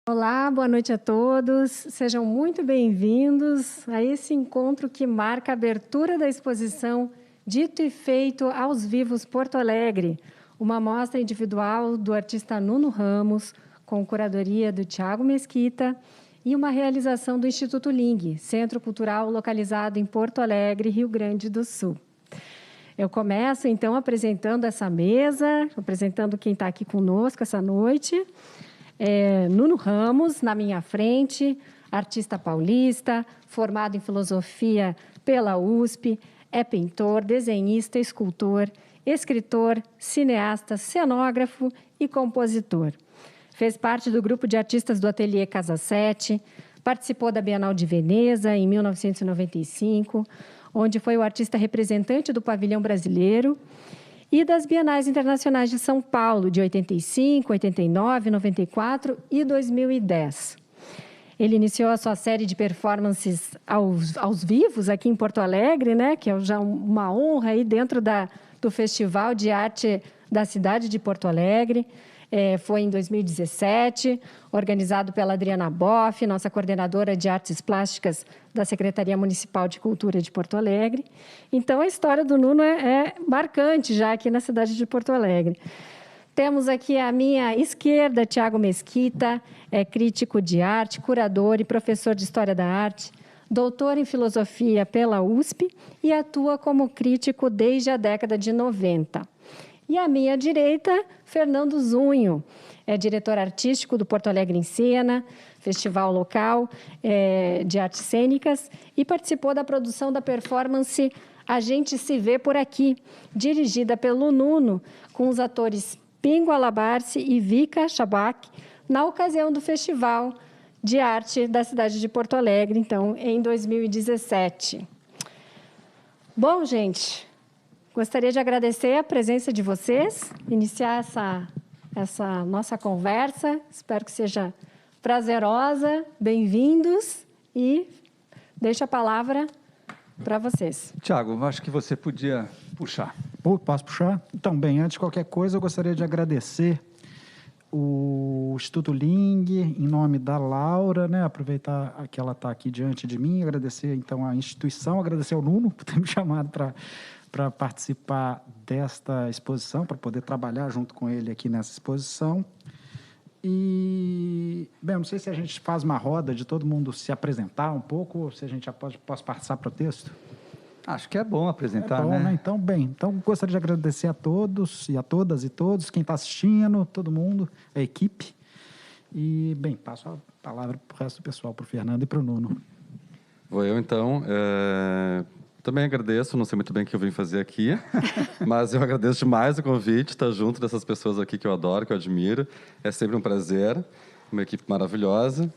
Olá, boa noite a todos. Sejam muito bem-vindos a esse encontro que marca a abertura da exposição Dito e Feito aos Vivos Porto Alegre, uma mostra individual do artista Nuno Ramos, com curadoria do Tiago Mesquita e uma realização do Instituto Ling, centro cultural localizado em Porto Alegre, Rio Grande do Sul. Eu começo, então, apresentando essa mesa, apresentando quem está aqui conosco essa noite. Nuno Ramos, na minha frente, artista paulista, formado em filosofia pela USP, é pintor, desenhista, escultor, escritor, cineasta, cenógrafo e compositor. Fez parte do grupo de artistas do Ateliê Casa 7, participou da Bienal de Veneza em 1995, onde foi o artista representante do pavilhão brasileiro, e das Bienais Internacionais de São Paulo, de 85, 89, 94 e 2010. Ele iniciou a sua série de performances aos vivos aqui em Porto Alegre, né, que é já uma honra aí dentro do Festival de Arte da cidade de Porto Alegre. Foi em 2017, organizado pela Adriana Boff, nossa coordenadora de artes plásticas da Secretaria Municipal de Cultura de Porto Alegre. Então, a história do Nuno é marcante já aqui na cidade de Porto Alegre. Temos aqui à minha esquerda Tiago Mesquita, é crítico de arte, curador e professor de História da Arte, doutor em Filosofia pela USP e atua como crítico desde a década de 90. E à minha direita, Fernando Zunho, é diretor artístico do Porto Alegre em Cena, festival local de artes cênicas, e participou da produção da performance A Gente Se Vê Por Aqui, dirigida pelo Nuno, com os atores Pingo Alabarce e Vika Shabak, na ocasião do Festival de Arte da cidade de Porto Alegre, então, em 2017. Bom, gente, gostaria de agradecer a presença de vocês, iniciar essa nossa conversa. Espero que seja prazerosa. Bem-vindos e deixo a palavra para vocês. Tiago, acho que você podia puxar. Posso puxar? Então, bem, antes de qualquer coisa, eu gostaria de agradecer o Instituto Ling, em nome da Laura, né? Aproveitar que ela está aqui diante de mim, agradecer, então, a instituição, agradecer ao Nuno por ter me chamado para participar desta exposição, para poder trabalhar junto com ele aqui nessa exposição. E, bem, não sei se a gente faz uma roda de todo mundo se apresentar um pouco, ou se a gente já posso passar para o texto. Acho que é bom apresentar, é bom, né? Então, bem, gostaria de agradecer a todos e a todas e todos, quem está assistindo, todo mundo, a equipe. E, bem, passo a palavra para o resto do pessoal, para o Fernando e para o Nuno. Vou eu, então. Também agradeço, não sei muito bem o que eu vim fazer aqui, mas eu agradeço demais o convite, estar junto dessas pessoas aqui que eu adoro, que eu admiro. É sempre um prazer, uma equipe maravilhosa.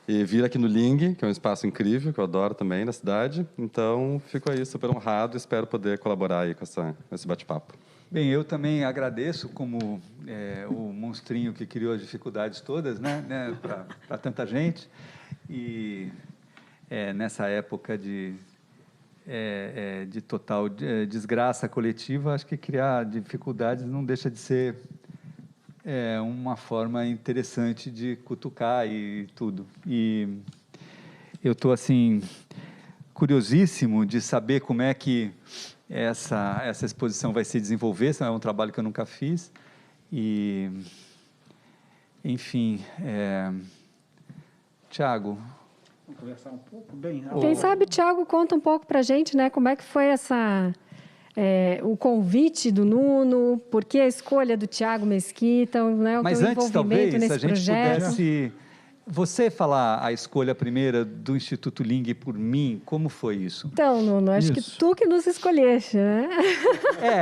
E vir aqui no Ling, que é um espaço incrível, que eu adoro também na cidade. Então, fico aí super honrado e espero poder colaborar aí com esse bate-papo. Bem, eu também agradeço como o monstrinho que criou as dificuldades todas, né, para tanta gente. E nessa época de total desgraça coletiva, acho que criar dificuldades não deixa de ser uma forma interessante de cutucar e tudo. E eu estou, assim, curiosíssimo de saber como é que essa exposição vai se desenvolver. Esse é um trabalho que eu nunca fiz. E, enfim, Tiago... Vamos conversar um pouco? Bem, Quem sabe, Tiago, conta um pouco para a gente, né, como é que foi o convite do Nuno, por que a escolha do Tiago Mesquita, né, Mas o antes, envolvimento talvez, nesse a gente projeto. pudesse... Você falar a escolha primeira do Instituto Ling por mim, como foi isso? Então, Nuno, acho que tu que nos escolheste, né?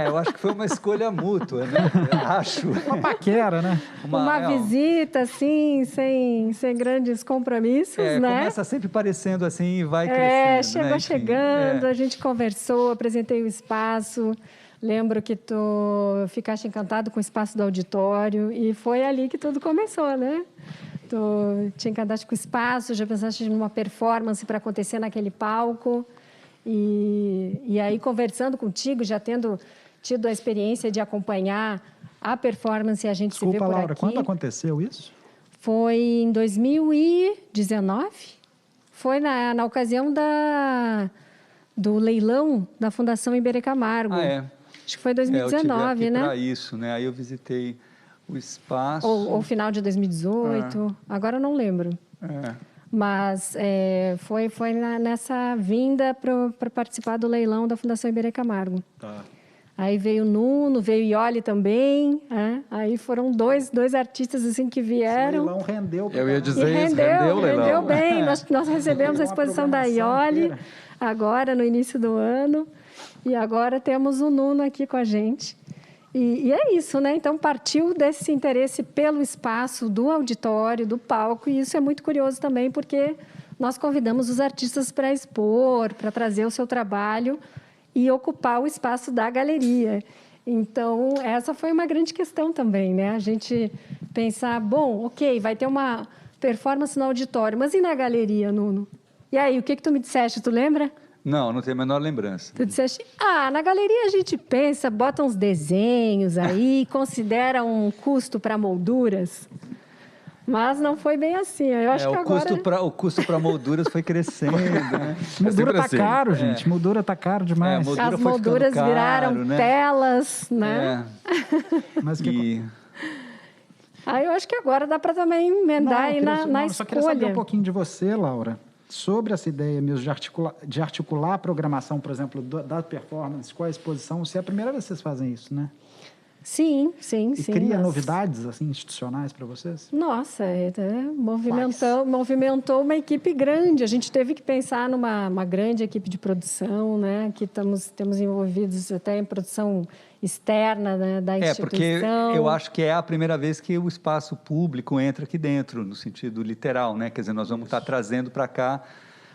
Eu acho que foi uma escolha mútua, né? Eu acho. uma paquera, né? Uma visita, assim, sem grandes compromissos, né? Começa sempre parecendo assim e vai crescendo. Chegou, né? Chegando, a gente conversou, apresentei o espaço. Lembro que tu ficaste encantado com o espaço do auditório e foi ali que tudo começou, né? Tu te encantaste com o espaço, já pensaste numa performance para acontecer naquele palco. E aí, conversando contigo, já tendo tido a experiência de acompanhar a performance, a gente se vê por Laura, aqui. quando aconteceu isso? Foi em 2019. Foi na ocasião do leilão da Fundação Iberê Camargo. Ah, é. Acho que foi Eu tive 2019, aqui né? para isso, né? Aí eu visitei o espaço. Ou final de 2018. Agora eu não lembro. É. Mas foi nessa vinda para participar do leilão da Fundação Iberê Camargo. Tá. Aí veio o Nuno, veio o Ioli também. Aí foram dois artistas assim que Esse vieram. leilão rendeu. Eu ia E dizer isso, rendeu o leilão. rendeu bem. Nós recebemos a exposição da Ioli inteira. agora, no início do ano. E agora temos o Nuno aqui com a gente. E é isso, né? Então, partiu desse interesse pelo espaço do auditório, do palco. E isso é muito curioso também, porque nós convidamos os artistas para expor, para trazer o seu trabalho e ocupar o espaço da galeria. Então, essa foi uma grande questão também, né? A gente pensar, bom, ok, vai ter uma performance no auditório, mas e na galeria, Nuno? E aí, o que tu me disseste, tu lembra? Não tenho a menor lembrança. Tu disseste, na galeria a gente pensa, bota uns desenhos aí, considera um custo para molduras. Mas não foi bem assim. Eu acho que agora... O custo para molduras foi crescendo, né? Moldura tá assim. caro, gente. Moldura tá caro demais. moldura As foi molduras ficando caro, viraram né? telas, né? Mas que... E Aí eu acho que agora dá para também emendar aí na eu só queria saber escolha. um pouquinho de você, Laura, sobre essa ideia mesmo de articular a programação, por exemplo, da performance com a exposição. Se é a primeira vez que vocês fazem isso, né? Sim. E cria novidades assim, institucionais para vocês? Nossa, movimentou uma equipe grande. A gente teve que pensar numa grande equipe de produção, né? Que temos envolvidos até em produção externa, né, da instituição. Porque eu acho que é a primeira vez que o espaço público entra aqui dentro, no sentido literal, né? Quer dizer, nós vamos estar trazendo para cá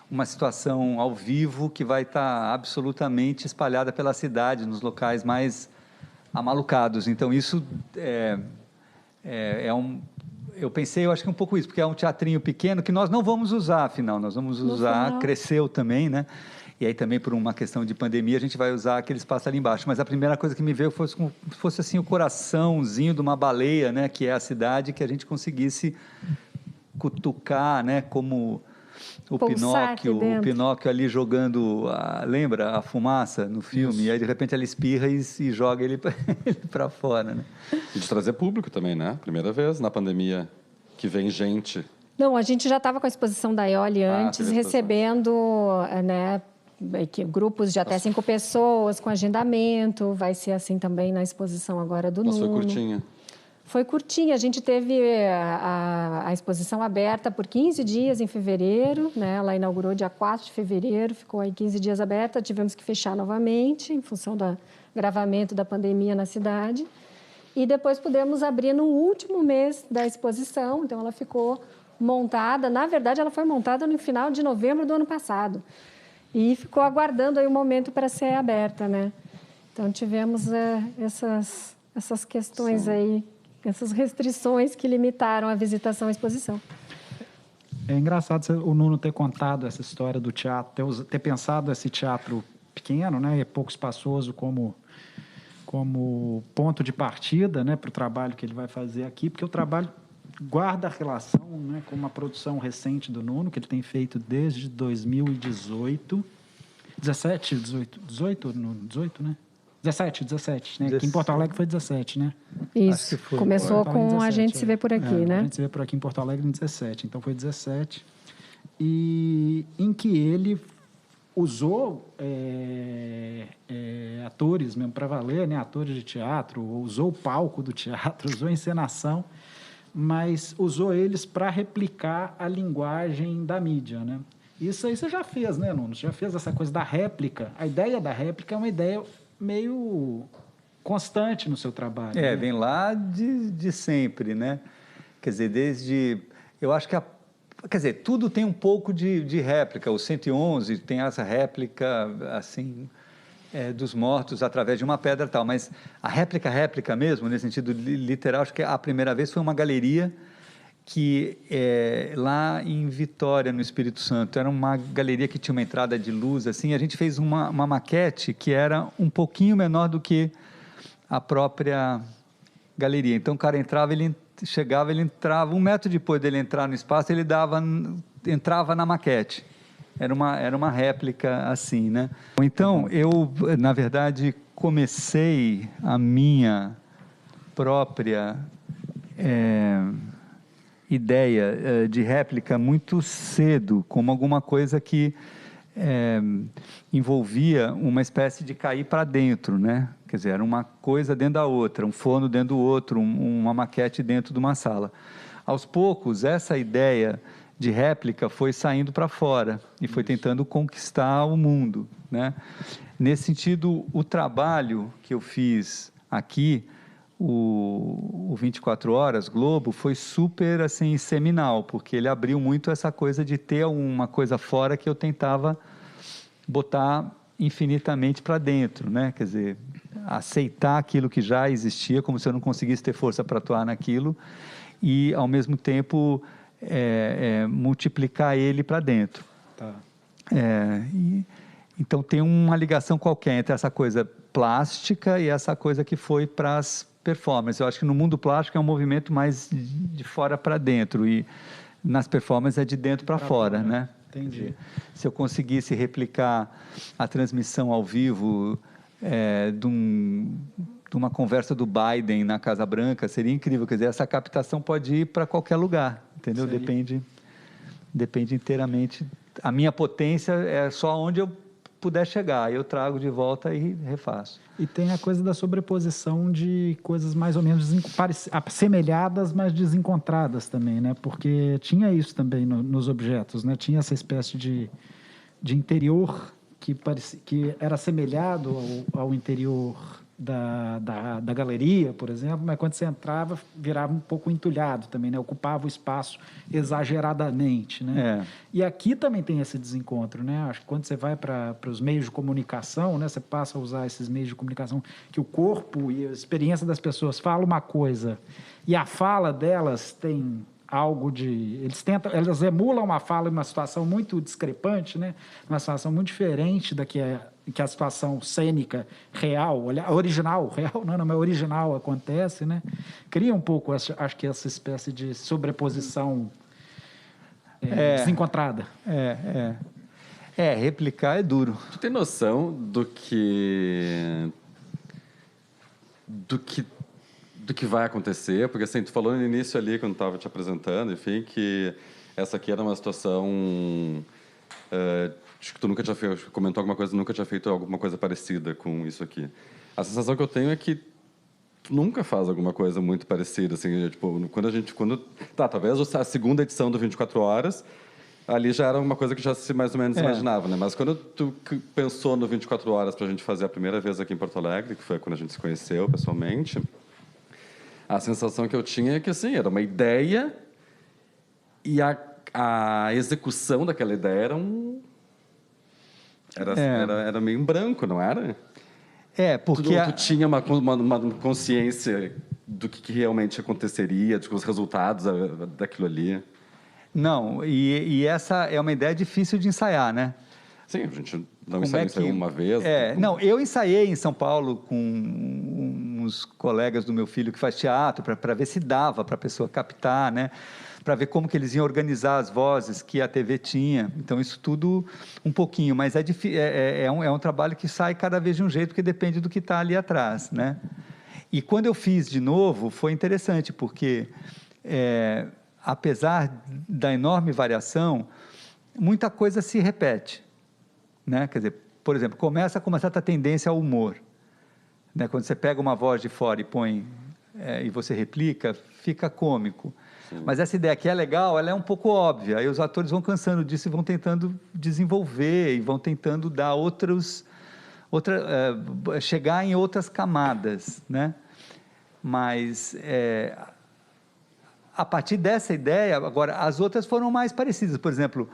uma situação ao vivo que vai estar absolutamente espalhada pela cidade, nos locais mais amalucados. Então, isso eu pensei, eu acho que um pouco isso, porque é um teatrinho pequeno que nós não vamos usar, afinal, nós vamos usar, cresceu também, né? E aí também por uma questão de pandemia a gente vai usar aquele espaço ali embaixo. Mas a primeira coisa que me veio foi como se fosse assim o coraçãozinho de uma baleia, né? Que é a cidade, que a gente conseguisse cutucar, né? Como o Pinóquio ali jogando, lembra a fumaça no filme? Isso. E aí de repente ela espirra e joga ele para fora, né? E de trazer público também, né? Primeira vez na pandemia que vem gente. Não, a gente já estava com a exposição da Ioli antes, recebendo, né, grupos de até 5 pessoas com agendamento. Vai ser assim também na exposição agora do Nuno. Mas foi curtinha? Foi curtinha. A gente teve a exposição aberta por 15 dias em fevereiro, né? Ela inaugurou dia 4 de fevereiro, ficou aí 15 dias aberta. Tivemos que fechar novamente em função do agravamento da pandemia na cidade. E depois pudemos abrir no último mês da exposição. Então, ela ficou montada. Na verdade, ela foi montada no final de novembro do ano passado. E ficou aguardando aí o momento para ser aberta, né? Então, tivemos essas questões aí, essas restrições que limitaram a visitação à exposição. É engraçado o Nuno ter contado essa história do teatro, ter pensado esse teatro pequeno, né, e pouco espaçoso como ponto de partida, né, para o trabalho que ele vai fazer aqui, porque o trabalho guarda relação, né, com uma produção recente do Nuno, que ele tem feito desde 2018. 18, né? 17, né? Aqui em Porto Alegre foi 17, né? Isso, começou com 17, a gente se vê por aqui, né? A gente se vê por aqui em Porto Alegre em 17, então foi 17. E em que ele usou atores mesmo para valer, né? Atores de teatro, usou o palco do teatro, usou a encenação, mas usou eles para replicar a linguagem da mídia, né? Isso aí você já fez, né, Nuno? Você já fez essa coisa da réplica. A ideia da réplica é uma ideia meio constante no seu trabalho. Né? Vem lá de sempre, né? Quer dizer, eu acho que tudo tem um pouco de réplica. O 111 tem essa réplica, assim, dos mortos através de uma pedra e tal. Mas a réplica mesmo, nesse sentido literal, acho que a primeira vez foi uma galeria que lá em Vitória, no Espírito Santo, era uma galeria que tinha uma entrada de luz, assim, a gente fez uma maquete que era um pouquinho menor do que a própria galeria. Então, o cara entrava, ele chegava, ele entrava, 1 metro depois dele entrar no espaço, ele entrava na maquete. Era uma réplica assim, né? Então, eu, na verdade, comecei a minha própria ideia de réplica muito cedo, como alguma coisa que envolvia uma espécie de cair para dentro, né? Quer dizer, era uma coisa dentro da outra, um forno dentro do outro, uma maquete dentro de uma sala. Aos poucos, essa ideia de réplica foi saindo para fora e foi tentando conquistar o mundo, né? Nesse sentido, o trabalho que eu fiz aqui, o 24 Horas Globo, foi super assim seminal, porque ele abriu muito essa coisa de ter uma coisa fora que eu tentava botar infinitamente para dentro, né? Quer dizer, aceitar aquilo que já existia, como se eu não conseguisse ter força para atuar naquilo, e ao mesmo tempo multiplicar ele para dentro. Tá. Então tem uma ligação qualquer entre essa coisa plástica e essa coisa que foi para as performances. Eu acho que no mundo plástico é um movimento mais de fora para dentro, e nas performances é de dentro para fora, né? Entendi. Se eu conseguisse replicar a transmissão ao vivo de uma conversa do Biden na Casa Branca, seria incrível. Quer dizer, essa captação pode ir para qualquer lugar, entendeu? Depende inteiramente. A minha potência é só onde eu puder chegar, eu trago de volta e refaço. E tem a coisa da sobreposição de coisas mais ou menos assemelhadas, mas desencontradas também, né? Porque tinha isso também nos objetos, né? Tinha essa espécie de interior que era assemelhado ao interior da galeria, por exemplo, mas quando você entrava, virava um pouco entulhado também, né? Ocupava o espaço exageradamente, né? E aqui também tem esse desencontro, né? Acho que quando você vai para os meios de comunicação, né? Você passa a usar esses meios de comunicação, que o corpo e a experiência das pessoas falam uma coisa, e a fala delas tem algo de... Elas emulam uma fala em uma situação muito discrepante, né? Uma situação muito diferente da que a situação cênica real, original, mas original acontece, né? Cria um pouco, acho que essa espécie de sobreposição desencontrada. Replicar é duro. Tu tem noção do que vai acontecer? Porque assim, tu falou no início ali, quando estava te apresentando, enfim, que essa aqui era uma situação... acho que tu nunca tinha feito, comentou alguma coisa, nunca tinha feito alguma coisa parecida com isso aqui. A sensação que eu tenho é que tu nunca faz alguma coisa muito parecida, assim, tipo, talvez a segunda edição do 24 Horas, ali já era uma coisa que já se mais ou menos imaginava, né? Mas quando tu pensou no 24 Horas pra gente fazer a primeira vez aqui em Porto Alegre, que foi quando a gente se conheceu pessoalmente, a sensação que eu tinha é que, assim, era uma ideia e a execução daquela ideia era meio em branco, não era? Porque... Tu tinha uma consciência do que realmente aconteceria, dos resultados daquilo ali. Não, e essa é uma ideia difícil de ensaiar, né? Sim, a gente não ensaiou uma vez. Não, eu ensaiei em São Paulo com uns colegas do meu filho que faz teatro, para ver se dava para a pessoa captar, né? Para ver como que eles iam organizar as vozes que a TV tinha. Então, isso tudo um pouquinho, mas é um trabalho que sai cada vez de um jeito, porque depende do que está ali atrás, né? E quando eu fiz de novo, foi interessante, porque, apesar da enorme variação, muita coisa se repete, né? Quer dizer, por exemplo, começa com uma certa tendência ao humor, né? Quando você pega uma voz de fora e põe, e você replica, fica cômico. Mas essa ideia que é legal, ela é um pouco óbvia. Aí os atores vão cansando disso e vão tentando desenvolver e vão tentando dar chegar em outras camadas, né? Mas a partir dessa ideia, agora as outras foram mais parecidas. Por exemplo,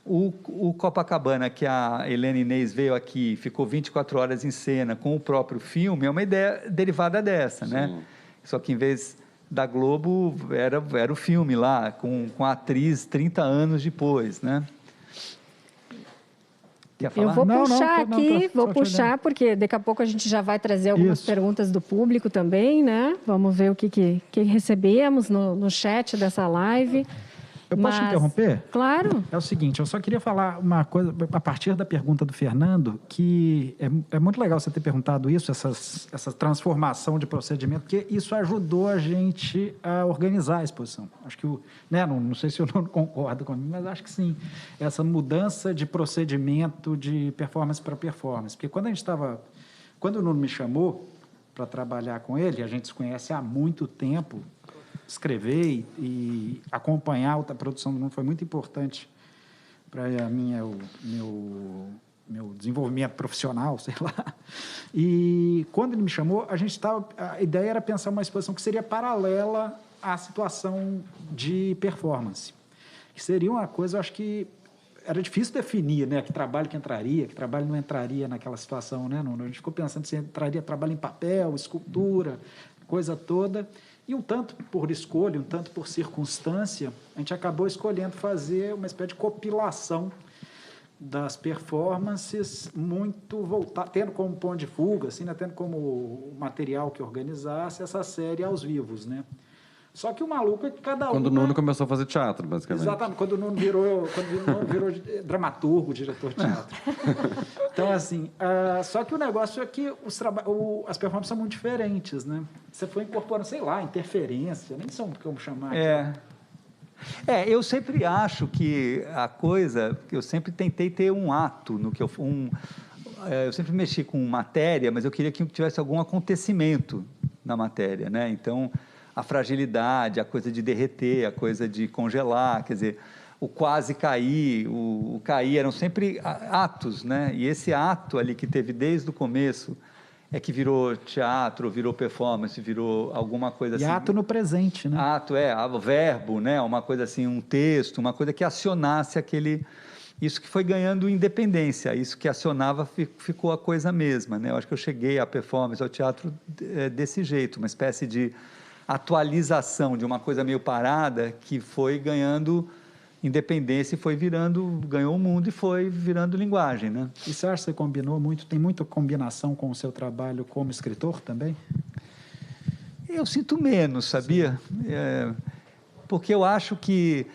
o Copacabana, que a Helena Inês veio aqui, ficou 24 horas em cena com o próprio filme, é uma ideia derivada dessa, né? Só que em vez da Globo, era o filme lá, com a atriz 30 anos depois, né? Quer falar? Eu vou Não, puxar não, aqui, tô vou te puxar, olhando. porque daqui a pouco a gente já vai trazer algumas Isso. perguntas do público também, né? Vamos ver o que recebemos no chat dessa live. Eu posso te interromper? Claro. É o seguinte, eu só queria falar uma coisa, a partir da pergunta do Fernando, que é muito legal você ter perguntado isso, essa transformação de procedimento, porque isso ajudou a gente a organizar a exposição. Acho que, não sei se o Nuno concorda comigo, mas acho que sim. Essa mudança de procedimento de performance para performance. Porque quando o Nuno me chamou para trabalhar com ele, a gente se conhece há muito tempo, escrever e acompanhar a produção do Nuno foi muito importante para meu desenvolvimento profissional, sei lá. E quando ele me chamou, a ideia era pensar uma exposição que seria paralela à situação de performance, que seria uma coisa, eu acho que era difícil definir, né, que trabalho que entraria, que trabalho não entraria naquela situação, né, Nuno? A gente ficou pensando se entraria trabalho em papel, escultura, coisa toda. E um tanto por escolha, um tanto por circunstância, a gente acabou escolhendo fazer uma espécie de compilação das performances muito voltada, tendo como ponto de fuga, assim, né, tendo como material que organizasse essa série aos vivos, né? Só que o maluco é que cada um... Quando o Nuno começou a fazer teatro, basicamente. Exatamente, quando o Nuno virou dramaturgo, diretor de teatro. Então, assim, só que o negócio é que as performances são muito diferentes, né? Você foi incorporando, sei lá, interferência, nem sei como chamar. Eu sempre acho que eu sempre tentei ter um ato no que eu sempre mexi com matéria, mas eu queria que tivesse algum acontecimento na matéria, né? Então, a fragilidade, a coisa de derreter, a coisa de congelar, quer dizer, o quase cair, o cair, eram sempre atos, né? E esse ato ali que teve desde o começo é que virou teatro, virou performance, virou alguma coisa assim. E ato no presente, né? Ato, verbo, né? Uma coisa assim, um texto, uma coisa que acionasse isso que foi ganhando independência, isso que acionava ficou a coisa mesma, né? Eu acho que eu cheguei à performance, ao teatro desse jeito, uma espécie de atualização de uma coisa meio parada que foi ganhando independência e ganhou o mundo e foi virando linguagem, né? E você acha que você combinou muito, tem muita combinação com o seu trabalho como escritor também? Eu sinto menos, sabia? Porque eu acho que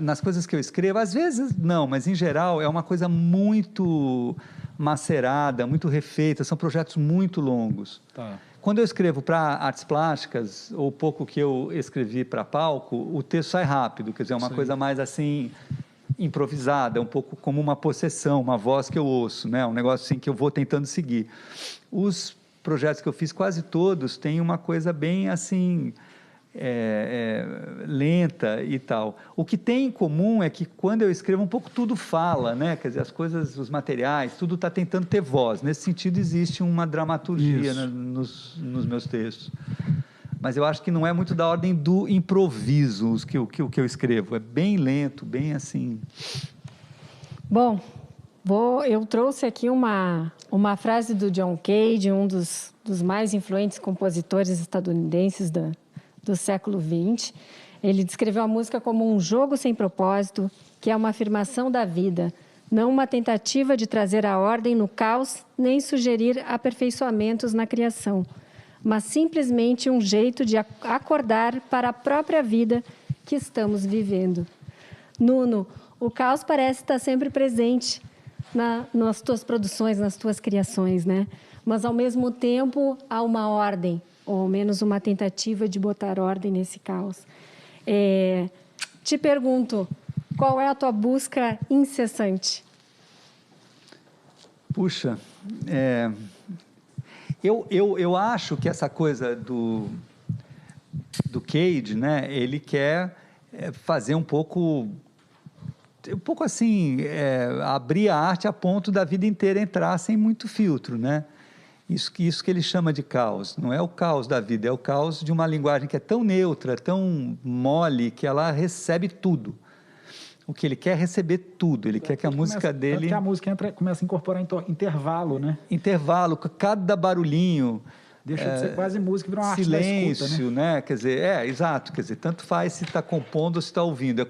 nas coisas que eu escrevo, às vezes não, mas em geral é uma coisa muito macerada, muito refeita, são projetos muito longos. Tá. Quando eu escrevo para artes plásticas, ou pouco que eu escrevi para palco, o texto sai rápido, quer dizer, é uma coisa mais assim, improvisada, um pouco como uma possessão, uma voz que eu ouço, né? Um negócio assim que eu vou tentando seguir. Os projetos que eu fiz, quase todos, têm uma coisa bem assim, lenta e tal. O que tem em comum é que quando eu escrevo um pouco tudo fala, né? Quer dizer, as coisas, os materiais, tudo está tentando ter voz. Nesse sentido existe uma dramaturgia, né, nos meus textos. Mas eu acho que não é muito da ordem do improviso o que eu escrevo. É bem lento, bem assim. Bom, eu trouxe aqui uma frase do John Cage, um dos mais influentes compositores estadunidenses do século XX. Ele descreveu a música como um jogo sem propósito, que é uma afirmação da vida, não uma tentativa de trazer a ordem no caos, nem sugerir aperfeiçoamentos na criação, mas simplesmente um jeito de acordar para a própria vida que estamos vivendo. Nuno, o caos parece estar sempre presente nas tuas produções, nas tuas criações, né? Mas, ao mesmo tempo, há uma ordem, ou ao menos uma tentativa de botar ordem nesse caos. Te pergunto, qual é a tua busca incessante? Puxa, eu acho que essa coisa do Cage, né, ele quer fazer um pouco assim, abrir a arte a ponto da vida inteira entrar sem muito filtro, né? Isso que ele chama de caos, não é o caos da vida, é o caos de uma linguagem que é tão neutra, tão mole, que ela recebe tudo. O que ele quer é receber tudo, ele quer que a música dele... Que a música começa a incorporar intervalo, né? Intervalo, cada barulhinho... Deixa de ser quase música, vira uma arte da escuta, silêncio, né? Quer dizer, exato, quer dizer, tanto faz se está compondo ou se está ouvindo.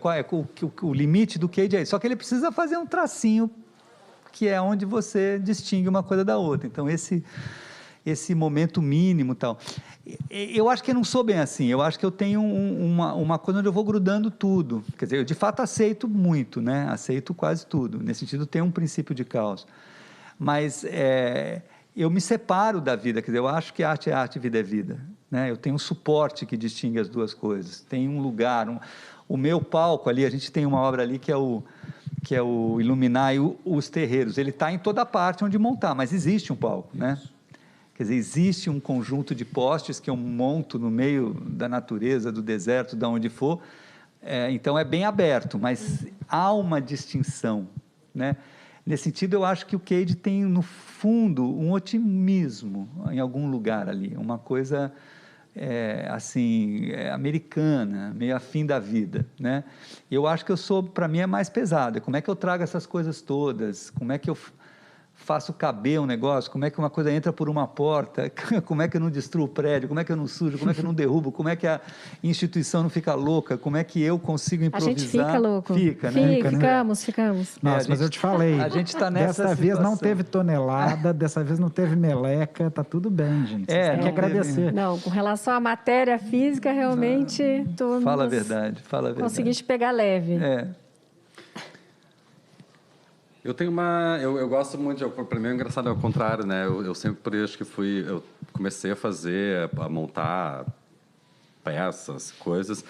O limite do Cage é isso. Só que ele precisa fazer um tracinho que é onde você distingue uma coisa da outra. Então, esse momento mínimo e tal. Eu acho que eu não sou bem assim, eu acho que eu tenho uma coisa onde eu vou grudando tudo. Quer dizer, eu de fato aceito muito, né? Aceito quase tudo. Nesse sentido, tem um princípio de caos. Mas eu me separo da vida, quer dizer, eu acho que arte é arte e vida é vida. Né? Eu tenho um suporte que distingue as duas coisas. Tem um lugar, o meu palco ali, a gente tem uma obra ali que é o Iluminar os Terreiros. Ele está em toda parte onde montar, mas existe um palco, né? Quer dizer, existe um conjunto de postes que eu monto no meio da natureza, do deserto, de onde for, então é bem aberto, mas há uma distinção, né? Nesse sentido, eu acho que o Cade tem, no fundo, um otimismo em algum lugar ali, uma coisa americana, meio afim da vida, né? Eu acho que para mim é mais pesado, como é que eu trago essas coisas todas, como é que eu faço caber um negócio, como é que uma coisa entra por uma porta, como é que eu não destruo o prédio, como é que eu não sujo, como é que eu não derrubo, como é que a instituição não fica louca, como é que eu consigo improvisar. A gente fica louco. Fica, né? Ficamos. Nossa, mas eu te falei, a gente tá nessa dessa vez não situação. teve tonelada, dessa vez não teve meleca, tá tudo bem, gente. Vocês têm que agradecer. Não, com relação à matéria física, realmente... Fala a verdade. Conseguiste pegar leve. Eu tenho eu gosto muito, para mim é engraçado, é o contrário, né? Eu sempre acho que eu comecei a montar peças, coisas,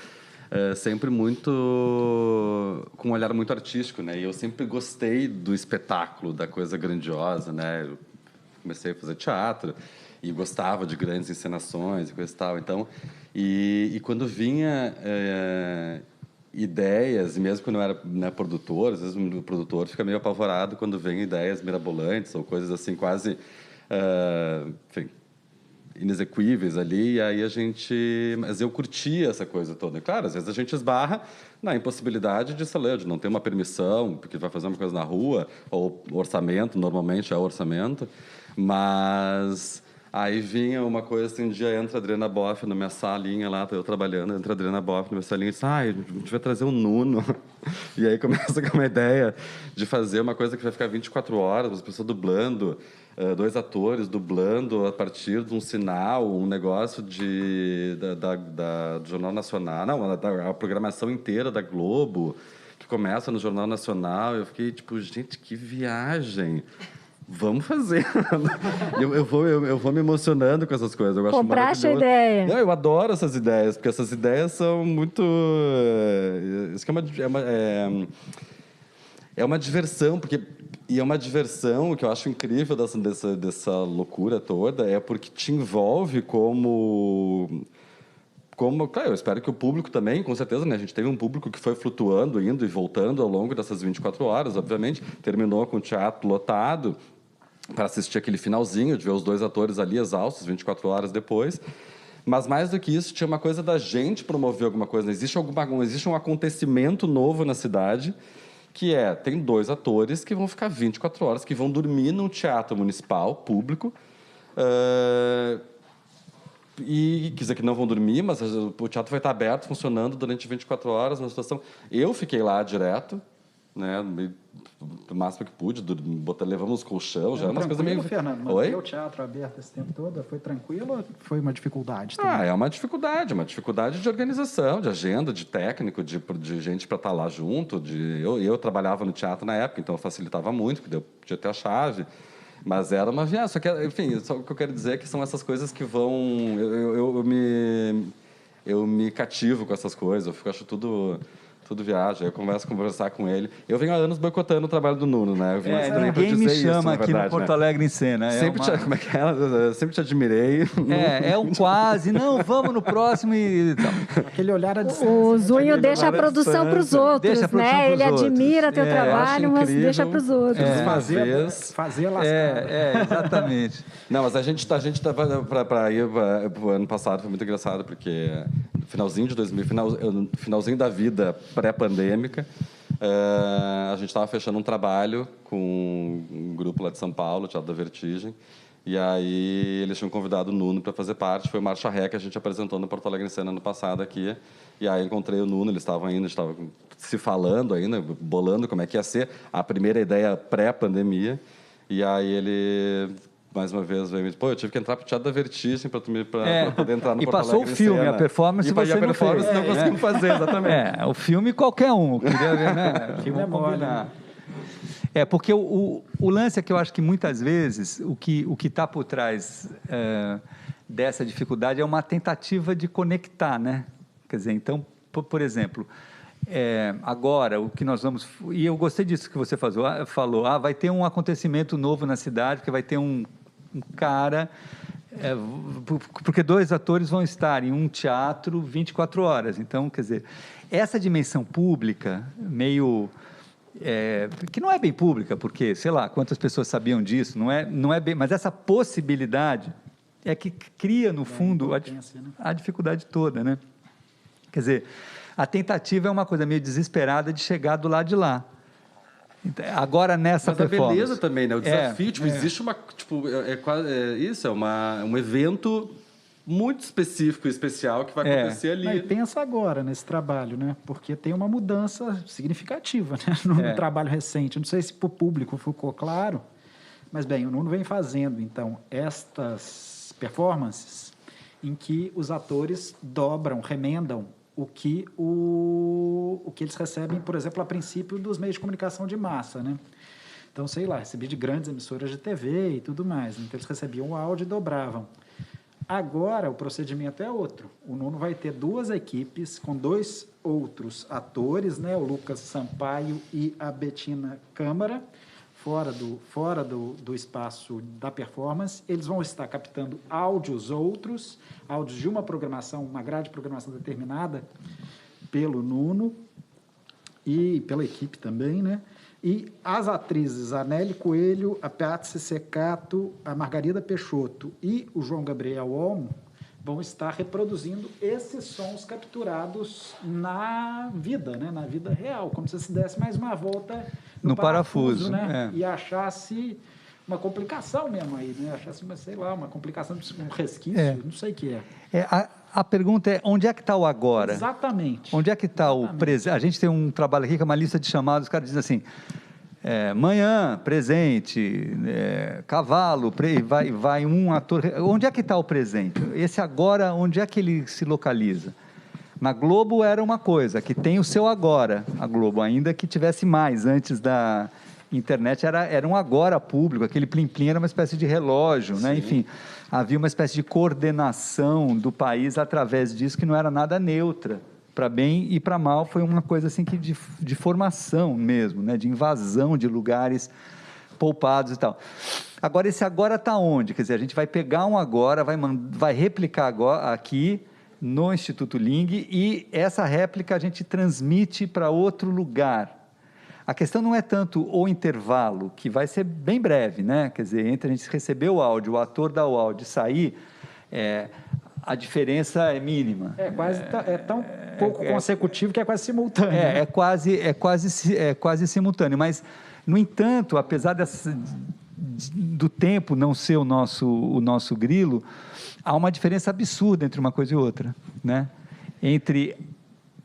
sempre muito, com um olhar muito artístico, né? E eu sempre gostei do espetáculo, da coisa grandiosa, né? Eu comecei a fazer teatro e gostava de grandes encenações e coisa e tal. Então, e quando vinha... ideias, e mesmo quando eu era produtor, às vezes o produtor fica meio apavorado quando vem ideias mirabolantes ou coisas assim quase enfim, inexequíveis ali, e aí mas eu curtia essa coisa toda. E, claro, às vezes a gente esbarra na impossibilidade de, sei lá, de não ter uma permissão, porque vai fazer uma coisa na rua, ou orçamento, normalmente é orçamento, mas... Aí vinha uma coisa assim, um dia entra a Adriana Boff na minha salinha lá, eu trabalhando, entra a Adriana Boff na minha salinha e diz, a gente vai trazer um Nuno. E aí começa com uma ideia de fazer uma coisa que vai ficar 24 horas, as pessoas dublando, 2 atores dublando a partir de um sinal, um negócio do Jornal Nacional, não, a programação inteira da Globo, que começa no Jornal Nacional. Eu fiquei tipo, gente, que viagem! Vamos fazer. eu vou me emocionando com essas coisas. Eu gosto. Compraste a ideia. Não, eu adoro essas ideias, porque essas ideias são muito... Isso que é uma diversão, e é uma diversão, o que eu acho incrível dessa loucura toda, é porque te envolve como, claro, eu espero que o público também, com certeza, né? A gente teve um público que foi flutuando, indo e voltando ao longo dessas 24 horas, obviamente, terminou com o teatro lotado, para assistir aquele finalzinho, de ver os 2 atores ali exaustos, 24 horas depois. Mas, mais do que isso, tinha uma coisa da gente promover alguma coisa. Existe um acontecimento novo na cidade, que tem 2 atores que vão ficar 24 horas, que vão dormir num teatro municipal, público, e quer dizer que não vão dormir, mas o teatro vai estar aberto, funcionando durante 24 horas, na situação... Eu fiquei lá direto, né, o máximo que pude, levamos colchão, já era umas coisas meio... Fernando, manter o teatro aberto esse tempo todo, foi tranquilo ou foi uma dificuldade também? É uma dificuldade de organização, de agenda, de técnico, de gente para estar lá junto. Eu trabalhava no teatro na época, então facilitava muito, porque eu podia ter a chave, mas era uma viagem. Só que, enfim, só o que eu quero dizer é que são essas coisas que vão... Eu me cativo com essas coisas, eu acho tudo viagem, eu começo a conversar com ele. Eu venho há anos boicotando o trabalho do Nuno, né? Eu vim ninguém me chama aqui no Porto Alegre em Cena. Como é que é? Sempre te admirei. É um quase, não, vamos no próximo e tal. Aquele olhar a distância. O Zunho deixa a produção para os outros, né? Ele admira teu trabalho, mas deixa para os outros. Fazer lascada. Exatamente. Não, mas a gente estava para ir para o ano passado, foi muito engraçado, porque finalzinho de 2000, finalzinho da vida pré-pandêmica, a gente estava fechando um trabalho com um grupo lá de São Paulo, Teatro da Vertigem, E aí eles tinham convidado o Nuno para fazer parte. Foi o Marcha Ré que a gente apresentou no Porto Alegre em Cena ano passado aqui. E aí encontrei o Nuno, eles estavam se falando ainda, bolando como é que ia ser a primeira ideia pré-pandemia. E aí ele, mais uma vez, veio me dizer, eu tive que entrar pro Teatro da Vertigem para poder entrar no E Porto Alegre. passou o filme, a performance você não fez. Não conseguimos fazer, exatamente. O filme qualquer um. Queria ver, né? O filme é mole, né? Porque o lance é que eu acho que muitas vezes o que está por trás dessa dificuldade é uma tentativa de conectar, né? Quer dizer, então, por exemplo, agora o que nós vamos... E eu gostei disso que você falou. Vai ter um acontecimento novo na cidade, porque vai ter um cara... porque 2 atores vão estar em um teatro 24 horas. Então, quer dizer, essa dimensão pública, meio... que não é bem pública, porque, sei lá, quantas pessoas sabiam disso, não é bem... Mas essa possibilidade é que cria, no fundo, a dificuldade toda, né? Quer dizer, a tentativa é uma coisa meio desesperada de chegar do lado de lá. Agora, nessa performance... Mas a beleza também, né? O desafio, existe uma... Isso, um evento muito específico e especial que vai acontecer ali. E pensa agora nesse trabalho, né? Porque tem uma mudança significativa, né? No trabalho recente. Não sei se para o público ficou claro, mas, bem, o Nuno vem fazendo, então, estas performances em que os atores remendam o que eles recebem, por exemplo, a princípio dos meios de comunicação de massa, né? Então, sei lá, recebi de grandes emissoras de TV e tudo mais. Então, eles recebiam o áudio e dobravam. Agora, o procedimento é outro. O Nuno vai ter 2 equipes com 2 outros atores, né? O Lucas Sampaio e a Betina Câmara, fora do espaço da performance. Eles vão estar captando áudios de uma programação, uma grade de programação determinada pelo Nuno e pela equipe também, né? E as atrizes, a Nelly Coelho, a Patsy Secato, a Margarida Peixoto e o João Gabriel Olmo vão estar reproduzindo esses sons capturados na vida, né? Na vida real, como se desse mais uma volta no parafuso, né? E achasse uma complicação mesmo aí, né? Achasse, sei lá, uma complicação, um resquício, não sei o que é. A pergunta é, onde é que está o agora? Exatamente. Onde é que está o presente? A gente tem um trabalho aqui que é uma lista de chamados, os caras dizem assim, manhã, presente, cavalo, vai um ator... Onde é que está o presente? Esse agora, onde é que ele se localiza? Na Globo era uma coisa, que tem o seu agora, a Globo, ainda que tivesse mais antes da internet, era um agora público, aquele plim-plim era uma espécie de relógio, né? Enfim, havia uma espécie de coordenação do país através disso que não era nada neutra, para bem e para mal, foi uma coisa assim que de formação mesmo, né? De invasão de lugares poupados e tal. Agora, esse agora está onde? Quer dizer, a gente vai pegar um agora, vai replicar agora aqui no Instituto Ling e essa réplica a gente transmite para outro lugar. A questão não é tanto o intervalo, que vai ser bem breve, né? Quer dizer, entre a gente receber o áudio, o ator dar o áudio e sair, a diferença é mínima. É tão pouco consecutivo que é quase simultâneo. É quase simultâneo, mas, no entanto, apesar do tempo não ser o nosso grilo, há uma diferença absurda entre uma coisa e outra, né? Entre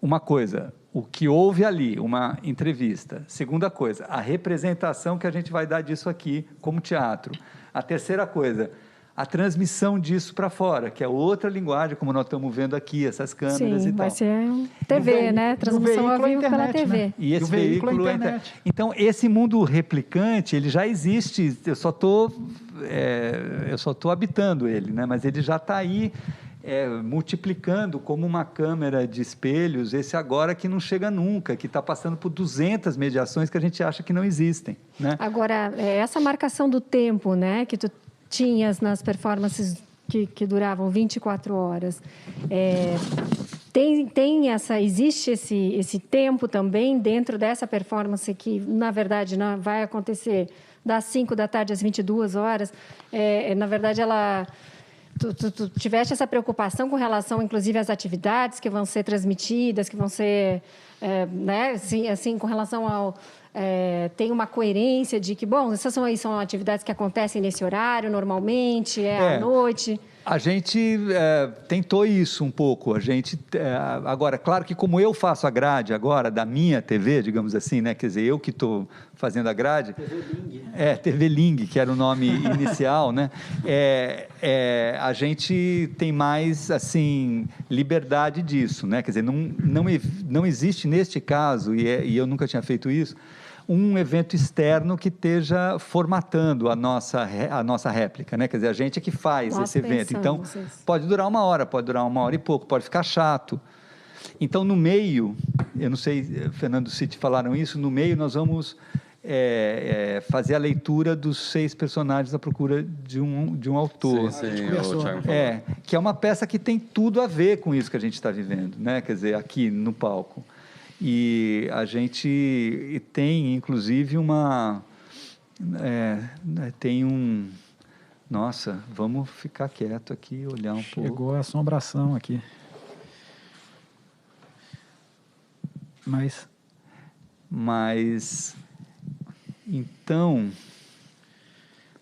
uma coisa... O que houve ali, uma entrevista. Segunda coisa, a representação que a gente vai dar disso aqui como teatro. A terceira coisa, a transmissão disso para fora, que é outra linguagem, como nós estamos vendo aqui, essas câmeras e tal. Vai ser TV, né? Transmissão ao vivo pela TV. Né? E esse veículo é internet. Então, esse mundo replicante, ele já existe, eu só estou habitando ele, né? Mas ele já está aí, multiplicando como uma câmera de espelhos, esse agora que não chega nunca, que está passando por 200 mediações que a gente acha que não existem, né? Agora, essa marcação do tempo, né, que tu tinhas nas performances que duravam 24 horas, existe esse tempo também dentro dessa performance que, na verdade, não vai acontecer das 5 da tarde às 22 horas, na verdade, Tu tiveste essa preocupação com relação, inclusive, às atividades que vão ser transmitidas, que vão ser né, assim, com relação ao... tem uma coerência de que, bom, essas são atividades que acontecem nesse horário normalmente, à noite... A gente tentou isso um pouco. Agora, claro que como eu faço a grade agora da minha TV, digamos assim, né? Quer dizer, eu que estou fazendo a grade. TV Ling. TV Ling, que era o nome inicial, né? A gente tem mais, assim, liberdade disso, né? Quer dizer, não existe neste caso, e eu nunca tinha feito isso, um evento externo que esteja formatando a nossa réplica, né? Quer dizer, a gente é que faz esse evento. Então, pode durar 1 hora, pode durar 1 hora e pouco, pode ficar chato. Então, no meio, eu não sei, Fernando, se te falaram isso, no meio nós vamos fazer a leitura dos 6 personagens à procura de um autor. Sim, o Thiago falou. Que é uma peça que tem tudo a ver com isso que a gente está vivendo, né? Quer dizer, aqui no palco. E a gente tem, inclusive, Nossa, vamos ficar quieto aqui, olhar um pouco. Chegou a assombração aqui. Mas, então...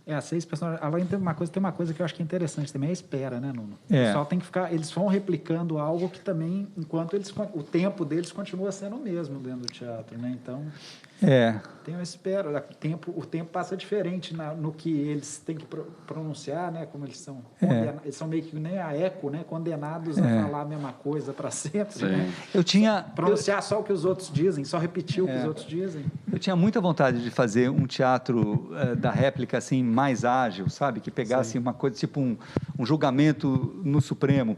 As 6 personagens... Além tem uma coisa que eu acho que é interessante também, é a espera, né, Nuno? O pessoal tem que ficar... Eles vão replicando algo que também, enquanto o tempo deles continua sendo o mesmo dentro do teatro, né? Então, tem uma espera. O tempo passa diferente no que eles têm que pronunciar, né? Como eles são... Eles são meio que nem a eco, né? Condenados a falar a mesma coisa para sempre, né? Pronunciar só o que os outros dizem, só repetir o que os outros dizem. Eu tinha muita vontade de fazer um teatro da réplica, assim, mais ágil, sabe? Que pegasse uma coisa, tipo um julgamento no Supremo,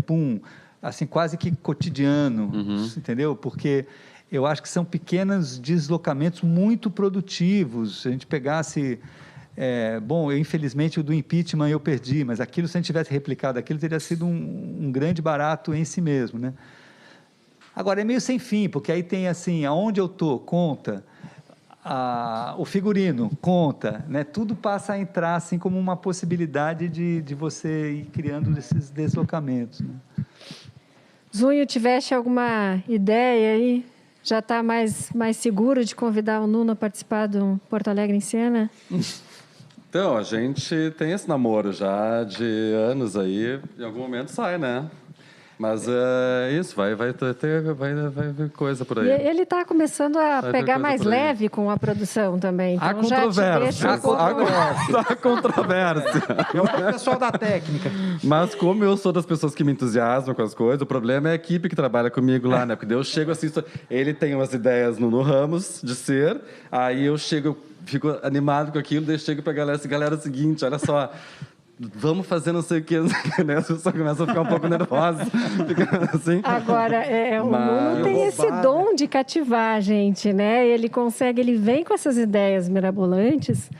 assim, quase que cotidiano, entendeu? Porque eu acho que são pequenos deslocamentos muito produtivos. Se a gente pegasse... infelizmente, o do impeachment eu perdi, mas aquilo, se a gente tivesse replicado aquilo, teria sido um grande barato em si mesmo, né? Agora, é meio sem fim, porque aí tem, assim, aonde eu estou, conta... o figurino, conta, né? Tudo passa a entrar assim como uma possibilidade de você ir criando esses deslocamentos, né? Zunho, tiveste alguma ideia aí? Já está mais seguro de convidar o Nuno a participar do Porto Alegre em Cena? Então, a gente tem esse namoro já de anos aí, em algum momento sai, né? Mas isso, vai ver coisa por aí. E ele está começando a pegar mais leve com a produção também. Então Há controvérsia. Há controvérsia. É o pessoal da técnica. Mas como eu sou das pessoas que me entusiasmam com as coisas, o problema é a equipe que trabalha comigo lá, né? Porque daí eu chego assim, ele tem umas ideias no Ramos de ser, aí eu chego, fico animado com aquilo, daí eu chego pra galera assim, galera, é o seguinte, olha só... Vamos fazer não sei o que, né? As pessoas começam a ficar um pouco nervosas. Assim. Agora, o Nuno tem esse dom de cativar a gente, né? Ele vem com essas ideias mirabolantes.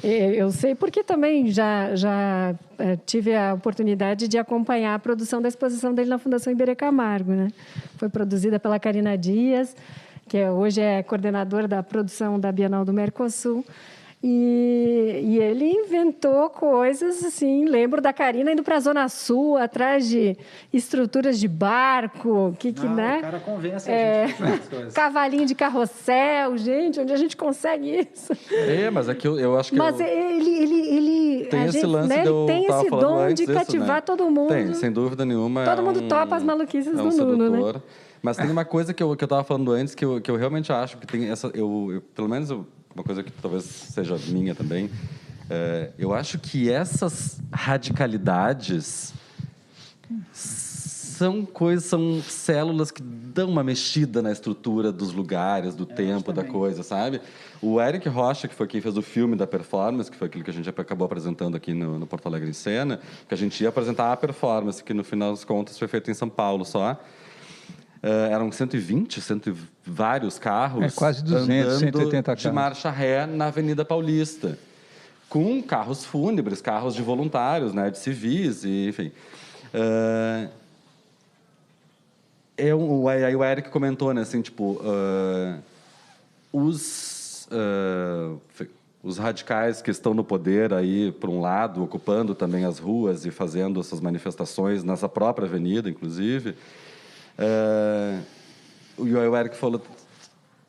Eu sei porque também já tive a oportunidade de acompanhar a produção da exposição dele na Fundação Iberê Camargo, né? Foi produzida pela Karina Dias, que hoje é coordenadora da produção da Bienal do Mercosul. E ele inventou coisas assim, lembro da Karina indo para a Zona Sul, atrás de estruturas de barco, né? O cara convence a gente com essas coisas. Cavalinho de carrossel, gente, onde a gente consegue isso? Mas é que eu acho que... Mas ele tem esse lance, né? Ele tem esse dom de cativar, né? Todo mundo. Tem, sem dúvida nenhuma. Todo mundo topa as maluquices do Nuno, né? Mas tem uma coisa que eu estava falando antes, que eu realmente acho que tem essa... pelo menos... uma coisa que talvez seja minha também, eu acho que essas radicalidades são células que dão uma mexida na estrutura dos lugares, do tempo, da coisa, sabe? O Eric Rocha, que foi quem fez o filme da performance, que foi aquilo que a gente acabou apresentando aqui no Porto Alegre em Cena, que a gente ia apresentar a performance, que no final das contas foi feito em São Paulo só. Eram 120, vários carros. Quase 200, 180 carros. De marcha ré na Avenida Paulista. Com carros fúnebres, carros de voluntários, né, de civis, e, enfim. Aí o Eric comentou, né, assim, tipo, os radicais que estão no poder aí, por um lado, ocupando também as ruas e fazendo essas manifestações nessa própria avenida, inclusive... o Eric falou,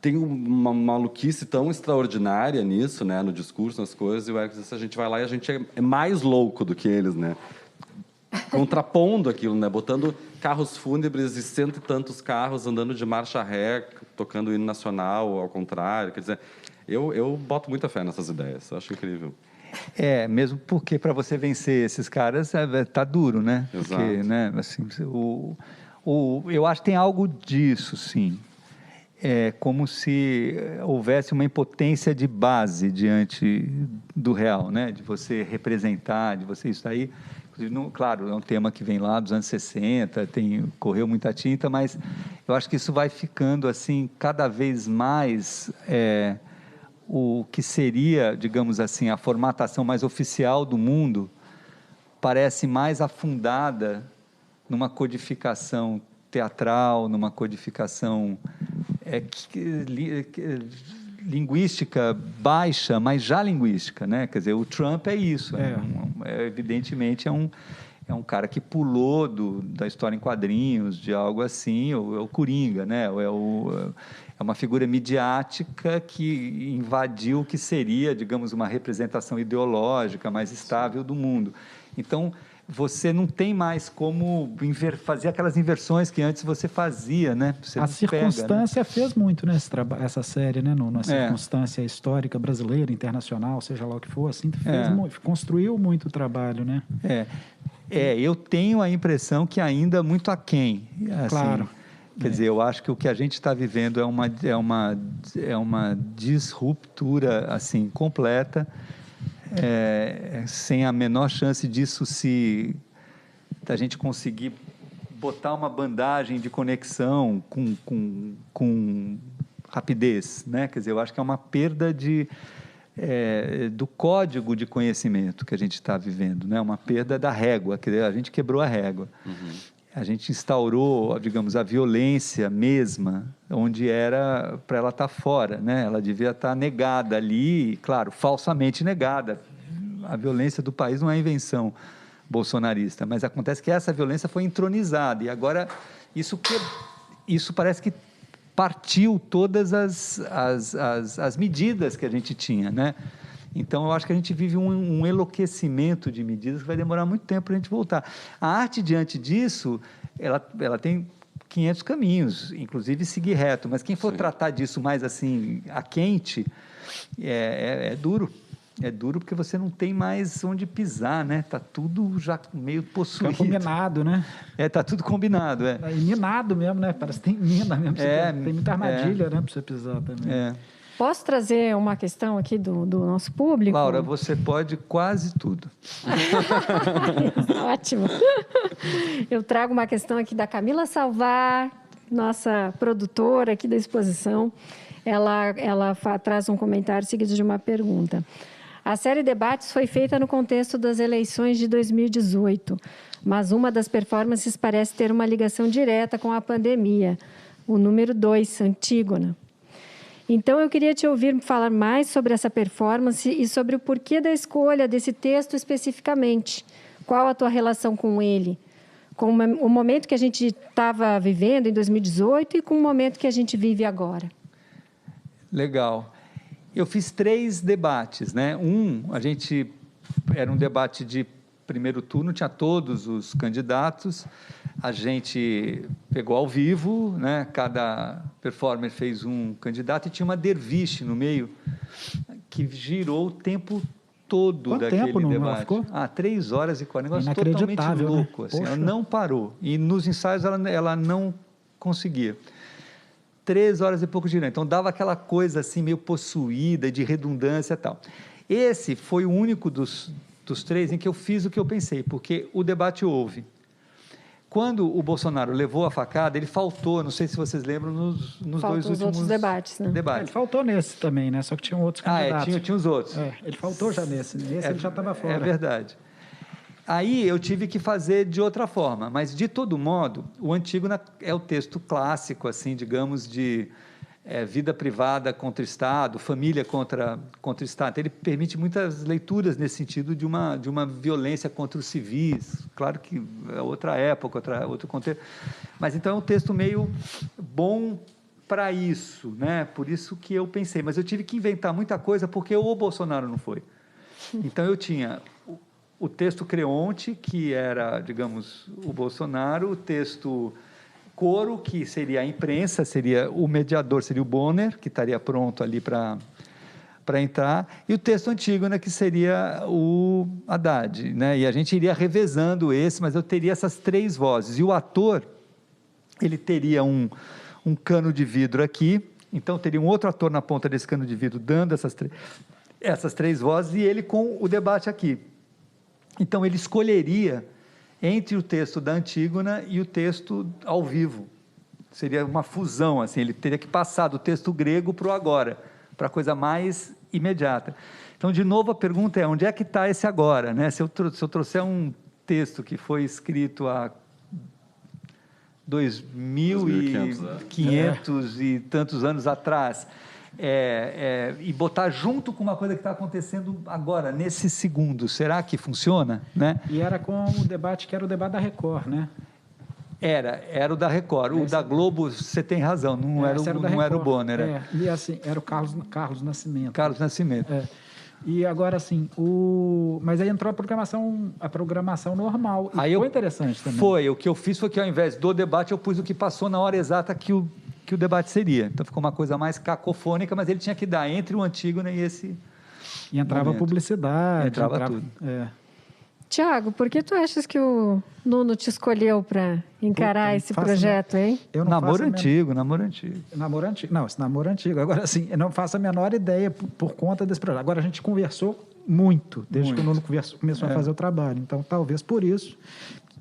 tem uma maluquice tão extraordinária nisso, né, no discurso, nas coisas, e o Érico disse, a gente vai lá e a gente é mais louco do que eles, né? Contrapondo aquilo, né? Botando carros fúnebres e 100 e tantos carros andando de marcha ré, tocando o hino nacional, ao contrário. Quer dizer, eu boto muita fé nessas ideias, eu acho incrível. Mesmo porque para você vencer esses caras tá duro, né? Exato. Porque, né, assim, eu acho que tem algo disso, sim. É como se houvesse uma impotência de base diante do real, né? De você representar, de você isso aí. Claro, é um tema que vem lá dos anos 60, correu muita tinta, mas eu acho que isso vai ficando assim cada vez mais o que seria, digamos assim, a formatação mais oficial do mundo, parece mais afundada numa codificação teatral, numa codificação linguística baixa, mas já linguística, né? Quer dizer, o Trump é isso, evidentemente é um cara que pulou da história em quadrinhos, de algo assim, ou é o Coringa, né? É uma figura midiática que invadiu o que seria, digamos, uma representação ideológica mais estável do mundo. Então, você não tem mais como fazer aquelas inversões que antes você fazia, né? A circunstância fez muito, né? Essa série, né? Na circunstância histórica brasileira, internacional, seja lá o que for, assim, construiu muito o trabalho, né? Eu tenho a impressão que ainda muito aquém. Assim, claro. Quer dizer, eu acho que o que a gente está vivendo é uma disruptura assim, completa, sem a menor chance disso da gente conseguir botar uma bandagem de conexão com rapidez, né? Quer dizer, eu acho que é uma perda do código de conhecimento que a gente está vivendo, né? Uma perda da régua, quer dizer, a gente quebrou a régua. Uhum. A gente instaurou, digamos, a violência mesma, onde era para ela estar fora, né? Ela devia estar negada ali, claro, falsamente negada. A violência do país não é invenção bolsonarista, mas acontece que essa violência foi entronizada, e agora isso parece que partiu todas as medidas que a gente tinha, né? Então, eu acho que a gente vive um enlouquecimento de medidas que vai demorar muito tempo para a gente voltar. A arte, diante disso, ela tem 500 caminhos, inclusive seguir reto, mas quem for tratar disso mais assim, a quente, é duro. É duro porque você não tem mais onde pisar, né? Está tudo já meio possuído. Está combinado, né? Está tudo combinado, E minado mesmo, né? Parece que tem mina mesmo. Tem muita armadilha, né? Para você pisar também. Posso trazer uma questão aqui do nosso público? Laura, você pode quase tudo. Ótimo. Eu trago uma questão aqui da Camila Salvar, nossa produtora aqui da exposição. Ela traz um comentário seguido de uma pergunta. A série Debates foi feita no contexto das eleições de 2018, mas uma das performances parece ter uma ligação direta com a pandemia. O número 2, Antígona. Então, eu queria te ouvir falar mais sobre essa performance e sobre o porquê da escolha desse texto especificamente. Qual a tua relação com ele? Com o momento que a gente estava vivendo em 2018 e com o momento que a gente vive agora. Legal. Eu fiz 3 debates, né? Era um debate de primeiro turno, tinha todos os candidatos, a gente pegou ao vivo, né? Cada performer fez um candidato e tinha uma derviche no meio que girou o tempo todo daquele debate. Ficou? 3 horas e 40, um negócio totalmente louco, né? assim, ela não parou, e nos ensaios ela não conseguia. 3 horas e pouco girando, então dava aquela coisa assim meio possuída, de redundância e tal. Esse foi o único dos 3 em que eu fiz o que eu pensei, porque o debate houve. Quando o Bolsonaro levou a facada, ele faltou, não sei se vocês lembram, nos 2 últimos outros debates, né? Ele faltou nesse também, né? Só que tinham outros candidatos. Tinha os outros. Ele faltou já nesse. Nesse ele já estava fora. É verdade. Aí eu tive que fazer de outra forma, mas de todo modo, o Antígona é o texto clássico, assim, digamos, de vida privada contra Estado, família contra Estado. Ele permite muitas leituras nesse sentido de uma violência contra os civis. Claro que é outra época, outro contexto. Mas então é um texto meio bom para isso, né? Por isso que eu pensei, mas eu tive que inventar muita coisa porque o Bolsonaro não foi. Então eu tinha o texto Creonte, que era, digamos, o Bolsonaro, o texto Coro, que seria a imprensa, seria o mediador, seria o Bonner, que estaria pronto ali para entrar, e o texto Antígona, que seria o Haddad, né? E a gente iria revezando esse, mas eu teria essas 3 vozes. E o ator, ele teria um cano de vidro aqui, então teria um outro ator na ponta desse cano de vidro dando essas 3 vozes, e ele com o debate aqui. Então ele escolheria entre o texto da Antígona e o texto ao vivo. Seria uma fusão, assim, ele teria que passar do texto grego para o agora, para a coisa mais imediata. Então, de novo, a pergunta é, onde é que está esse agora, né? Se eu trouxer um texto que foi escrito há 2.500 e tantos anos atrás, e botar junto com uma coisa que está acontecendo agora, nesse segundo, será que funciona? Né? E era com o debate, que era o debate da Record, né? Era o da Record. O da Globo, você tem razão, não era o Bonner. E assim, era o Carlos Nascimento. Carlos Nascimento. E agora, assim, mas aí entrou a programação normal. E aí foi interessante também. O que eu fiz foi que, ao invés do debate, eu pus o que passou na hora exata que o debate seria. Então, ficou uma coisa mais cacofônica, mas ele tinha que dar entre o Antígona e esse E entrava momento. Publicidade. Entrava tudo. Tiago, por que tu achas que o Nuno te escolheu para encarar esse projeto, hein? Namoro antigo. Namoro antigo. Não, esse namoro antigo. Agora, assim, eu não faço a menor ideia por conta desse projeto. Agora, a gente conversou muito, desde que o Nuno começou a fazer o trabalho. Então, talvez por isso.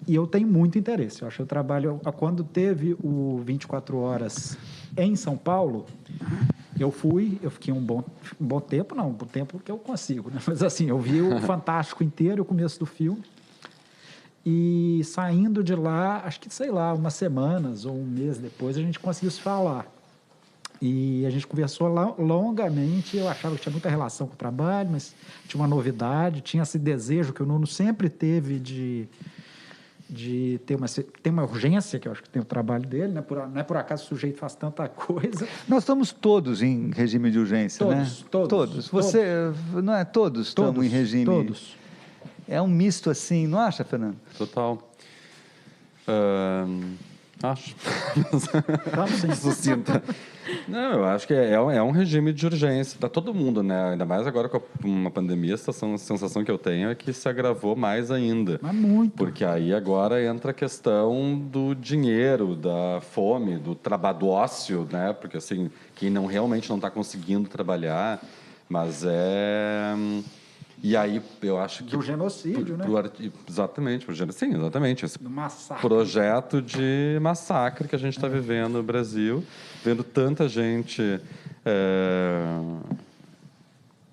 E eu tenho muito interesse. Eu acho que o trabalho... Quando teve o 24 Horas em São Paulo, eu fiquei um bom tempo, não, um bom tempo que eu consigo, né? Mas assim, eu vi o Fantástico inteiro, o começo do filme, e saindo de lá, acho que, sei lá, umas semanas ou um mês depois, a gente conseguiu se falar. E a gente conversou longamente, eu achava que tinha muita relação com o trabalho, mas tinha uma novidade, tinha esse desejo que o Nuno sempre teve de ter uma urgência, que eu acho que tem o trabalho dele, né? Não é por acaso o sujeito faz tanta coisa. Nós estamos todos em regime de urgência, né? Todos. Não é todos estamos em regime? Todos. É um misto assim, não acha, Fernando? Total. Acho. Sucinta. Não, eu acho que é um regime de urgência para todo mundo, né? Ainda mais agora com uma pandemia, a sensação que eu tenho é que se agravou mais ainda. Mas muito. Porque aí agora entra a questão do dinheiro, da fome, do trabalho, do ócio, né? Porque assim, quem realmente não está conseguindo trabalhar, mas E aí, eu acho que... Do genocídio, né? Exatamente, sim, exatamente. Esse massacre. Projeto de massacre que a gente está vivendo no Brasil, vendo tanta gente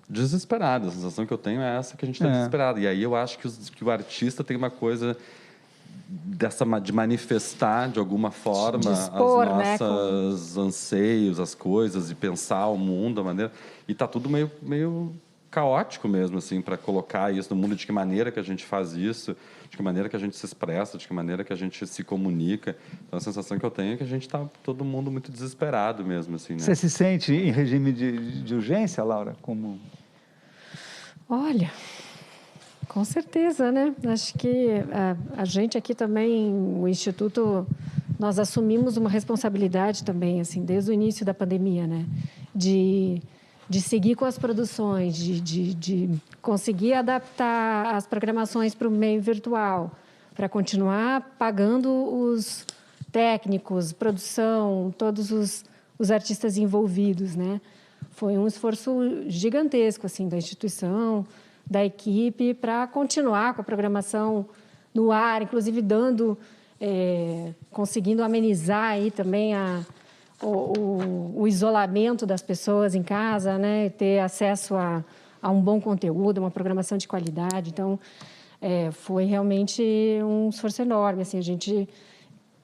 desesperada. A sensação que eu tenho é essa, que a gente está desesperado. E aí eu acho que o artista tem uma coisa de manifestar, de alguma forma, dispor, as nossas anseios, as coisas, e pensar o mundo, a maneira... E está tudo meio caótico mesmo, assim, para colocar isso no mundo, de que maneira que a gente faz isso, de que maneira que a gente se expressa, de que maneira que a gente se comunica. Então, a sensação que eu tenho é que a gente está todo mundo muito desesperado mesmo, assim, né? Você se sente em regime de urgência, Laura? Como... Olha, com certeza, né? Acho que a gente aqui também, o Instituto, nós assumimos uma responsabilidade também, assim, desde o início da pandemia, né? De seguir com as produções, de conseguir adaptar as programações para o meio virtual, para continuar pagando os técnicos, produção, todos os artistas envolvidos, né? Foi um esforço gigantesco, assim, da instituição, da equipe, para continuar com a programação no ar, inclusive conseguindo amenizar aí também o isolamento das pessoas em casa, né? Ter acesso a um bom conteúdo, uma programação de qualidade. Então, foi realmente um esforço enorme. Assim, a gente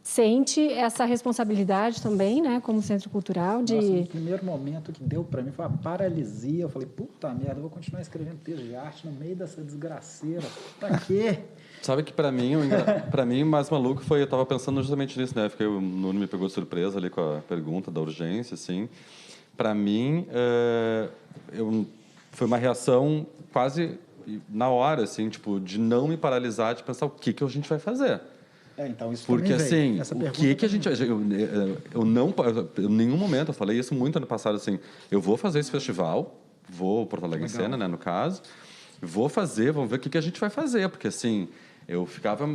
sente essa responsabilidade também, né, como centro cultural, de... Nossa, no primeiro momento que deu para mim foi uma paralisia. Eu falei, puta merda, eu vou continuar escrevendo texto de arte no meio dessa desgraceira. Pra quê? Sabe que para mim, o mais maluco foi, eu estava pensando justamente nisso, né? O Nuno me pegou de surpresa ali com a pergunta da urgência, assim. Para mim, foi uma reação quase na hora, assim, tipo, de não me paralisar, de pensar o que a gente vai fazer. Então isso porque assim, essa o que a gente... Eu não... Em nenhum momento, eu falei isso muito ano passado, assim, eu vou fazer esse festival, vou Porto Alegre em Cena, né, no caso, vou fazer, vamos ver o que a gente vai fazer, porque assim, eu ficava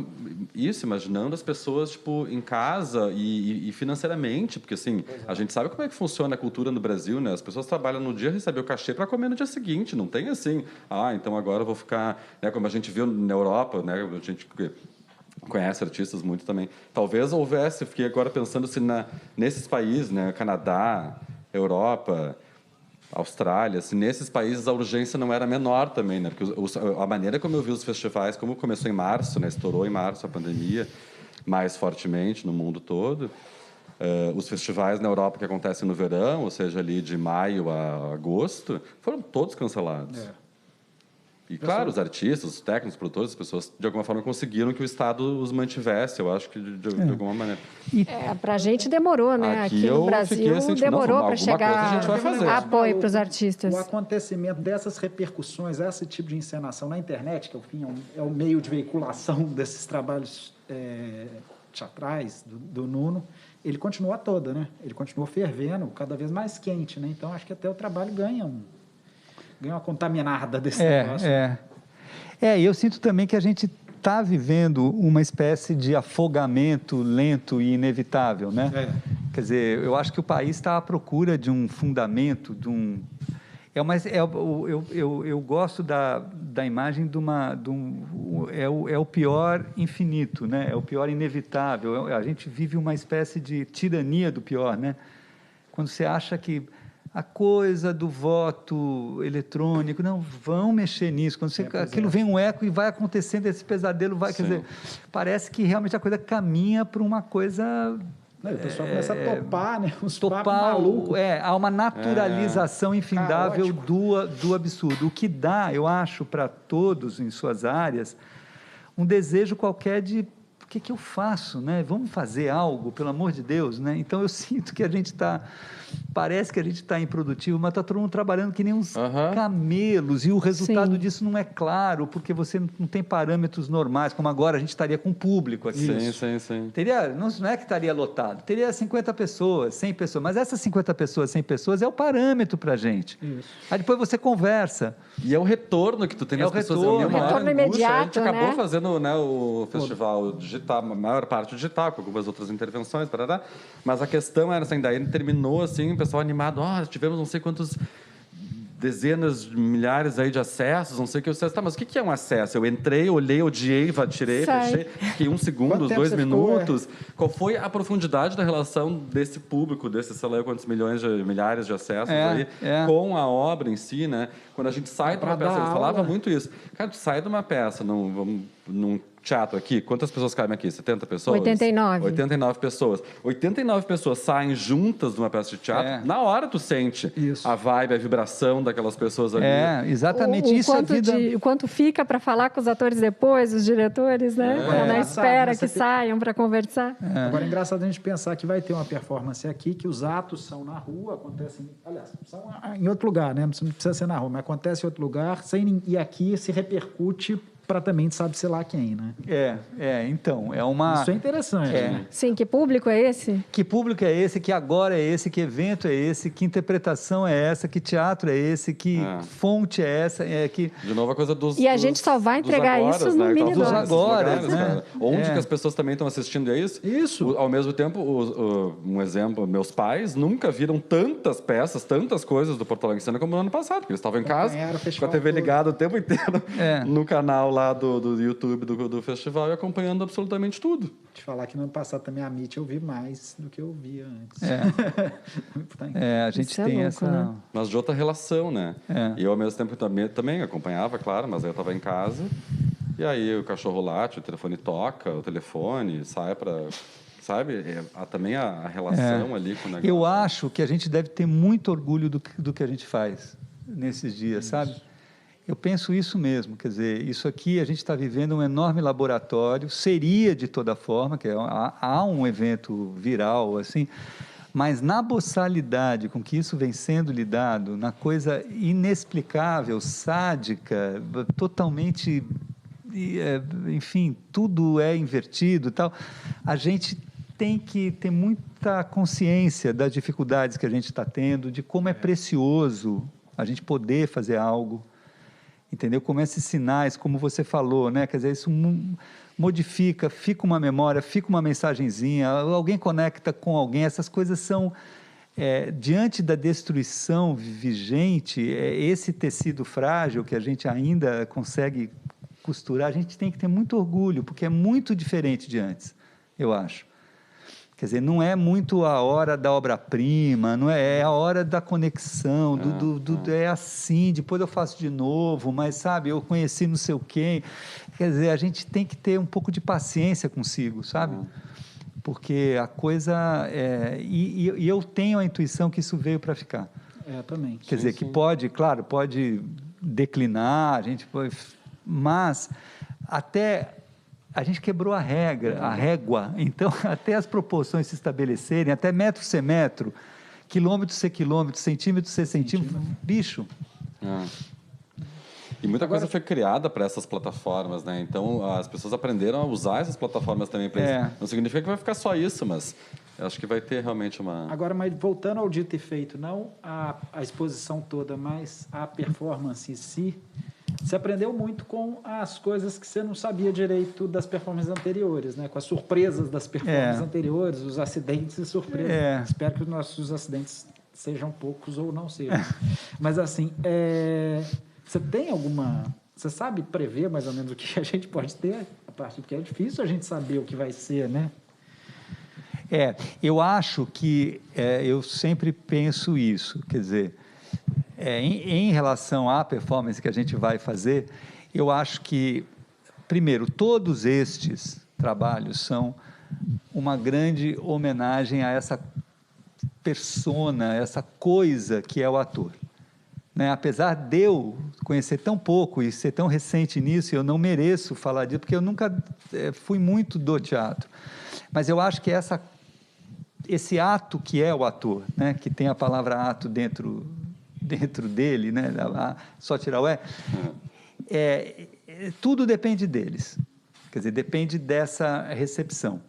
imaginando as pessoas, tipo, em casa e financeiramente, porque assim, a gente sabe como é que funciona a cultura no Brasil, né? As pessoas trabalham no dia, recebem o cachê para comer no dia seguinte, não tem assim, então agora eu vou ficar, né, como a gente viu na Europa, né, a gente conhece artistas muito também. Talvez houvesse, fiquei agora pensando se nesses países, né, Canadá, Europa, Austrália, se nesses países a urgência não era menor também, né? Porque a maneira como eu vi os festivais, como começou em março, né, estourou em março a pandemia mais fortemente no mundo todo. Os festivais na Europa que acontecem no verão, ou seja, ali de maio a agosto, foram todos cancelados. E, claro, os artistas, os técnicos, os produtores, as pessoas, de alguma forma, conseguiram que o Estado os mantivesse, eu acho que de alguma maneira. Para a gente demorou, né? Aqui no Brasil assim, tipo, demorou para chegar a gente vai fazer. apoio para os artistas. O acontecimento dessas repercussões, esse tipo de encenação na internet, que é o meio de veiculação desses trabalhos teatrais do Nuno, ele continua toda, né? Ele continua fervendo, cada vez mais quente, né? Então, acho que até o trabalho ganha uma contaminada desse negócio. E eu sinto também que a gente está vivendo uma espécie de afogamento lento e inevitável, né? Quer dizer, eu acho que o país está à procura de um fundamento, eu gosto da imagem é o pior infinito, né? É o pior inevitável. A gente vive uma espécie de tirania do pior, né? Quando você acha que a coisa do voto eletrônico, não, vão mexer nisso. Quando aquilo vem um eco e vai acontecendo, esse pesadelo vai... Quer dizer, parece que realmente a coisa caminha para uma coisa... O pessoal começa a topar, né? Os papos malucos. Há uma naturalização infindável do absurdo. O que dá, eu acho, para todos em suas áreas, um desejo qualquer de... O que eu faço, né? Vamos fazer algo, pelo amor de Deus, né? Então eu sinto que a gente está, parece que a gente está improdutivo, mas está todo mundo trabalhando que nem uns camelos, e o resultado disso não é claro, porque você não tem parâmetros normais, como agora a gente estaria com público aqui. Sim. Não é que estaria lotado, teria 50 pessoas, 100 pessoas, mas essas 50 pessoas, 100 pessoas é o parâmetro para a gente. Isso. Aí depois você conversa. E é o retorno que tu tem das pessoas. O retorno imediato, a gente acabou fazendo, né, o festival digital, a maior parte digital, com algumas outras intervenções, mas a questão era assim, daí terminou assim, o pessoal animado, tivemos não sei quantos dezenas de milhares aí de acessos, não sei o que, mas o que é um acesso? Eu entrei, olhei, odiei, tirei, fechei, fiquei 1 segundo, 2 minutos. Qual foi a profundidade da relação desse público, desses, sei lá, quantos milhares de acessos aí, com a obra em si, né? Quando a gente sai de uma peça, eu falava muito isso. Cara, tu sai de uma peça, num teatro aqui, quantas pessoas cabem aqui? 70 pessoas? 89. 89 pessoas. 89 pessoas saem juntas de uma peça de teatro, na hora tu sente a vibe, a vibração daquelas pessoas ali. Exatamente. O quanto fica para falar com os atores depois, os diretores, né? Na espera que saiam para conversar. Agora é engraçado a gente pensar que vai ter uma performance aqui, que os atos são na rua, acontecem, aliás, são em outro lugar, né? Não precisa ser na rua, mas acontece em outro lugar, e aqui se repercute para também sabe-se lá quem, né? Então, é uma... Isso é interessante. Né? Sim, que público é esse? Que público é esse, que agora é esse, que evento é esse, que interpretação é essa, que teatro é esse, que fonte é essa, que... De novo a coisa dos... E a gente só vai entregar isso no mini dos agora, né? Onde que as pessoas também estão assistindo isso? Isso. Ao mesmo tempo, um exemplo, meus pais nunca viram tantas peças, tantas coisas do Porto Alegre Cena como no ano passado, porque eles estavam em casa, com a TV ligada o tempo inteiro, no canal lá do YouTube do festival e acompanhando absolutamente tudo. Te falar que no ano passado também a MIT eu vi mais do que eu via antes. A gente tem louco, essa... Né? Mas de outra relação, né? E eu, ao mesmo tempo, também acompanhava, claro, mas aí eu estava em casa e aí o cachorro late, o telefone toca, o telefone sai para sabe? Também a relação ali com o negócio. Eu acho que a gente deve ter muito orgulho do que a gente faz nesses dias, sabe? Eu penso isso mesmo, quer dizer, isso aqui a gente está vivendo um enorme laboratório, seria de toda forma, que há um evento viral, assim, mas na boçalidade com que isso vem sendo lidado, na coisa inexplicável, sádica, totalmente, enfim, tudo é invertido e tal, a gente tem que ter muita consciência das dificuldades que a gente está tendo, de como é precioso a gente poder fazer algo, entendeu? Como esses sinais, como você falou, né? Quer dizer, isso modifica, fica uma memória, fica uma mensagenzinha, alguém conecta com alguém, essas coisas são, diante da destruição vigente, esse tecido frágil que a gente ainda consegue costurar, a gente tem que ter muito orgulho, porque é muito diferente de antes, eu acho. Quer dizer, não é muito a hora da obra-prima, não é a hora da conexão, é assim, depois eu faço de novo, mas, sabe, eu conheci não sei o quê. Quer dizer, a gente tem que ter um pouco de paciência consigo, sabe? Porque a coisa... E eu tenho a intuição que isso veio para ficar. Também. Quer dizer, que pode, claro, pode declinar, a gente pode, mas até... A gente quebrou a régua, então até as proporções se estabelecerem, até metro ser metro, quilômetro ser quilômetro, centímetro ser centímetro, bicho. E muita coisa foi criada para essas plataformas, né? Então as pessoas aprenderam a usar essas plataformas também para isso. Não significa que vai ficar só isso, mas eu acho que vai ter realmente uma... Agora, mas voltando ao dito e feito, não a exposição toda, mas a performance em si, você aprendeu muito com as coisas que você não sabia direito das performances anteriores, né? Com as surpresas das performances anteriores, os acidentes e surpresas. Espero que os nossos acidentes sejam poucos ou não sejam. Mas, assim, você tem alguma... Você sabe prever mais ou menos o que a gente pode ter? A partir porque é difícil a gente saber o que vai ser, né? Eu acho que eu sempre penso isso, quer dizer... em relação à performance que a gente vai fazer, eu acho que, primeiro, todos estes trabalhos são uma grande homenagem a essa persona, essa coisa que é o ator. Né? Apesar de eu conhecer tão pouco e ser tão recente nisso, eu não mereço falar disso, porque eu nunca fui muito do teatro. Mas eu acho que esse ato que é o ator, né? Que tem a palavra ato dentro dele, né? Só tirar o tudo depende deles, quer dizer, depende dessa recepção.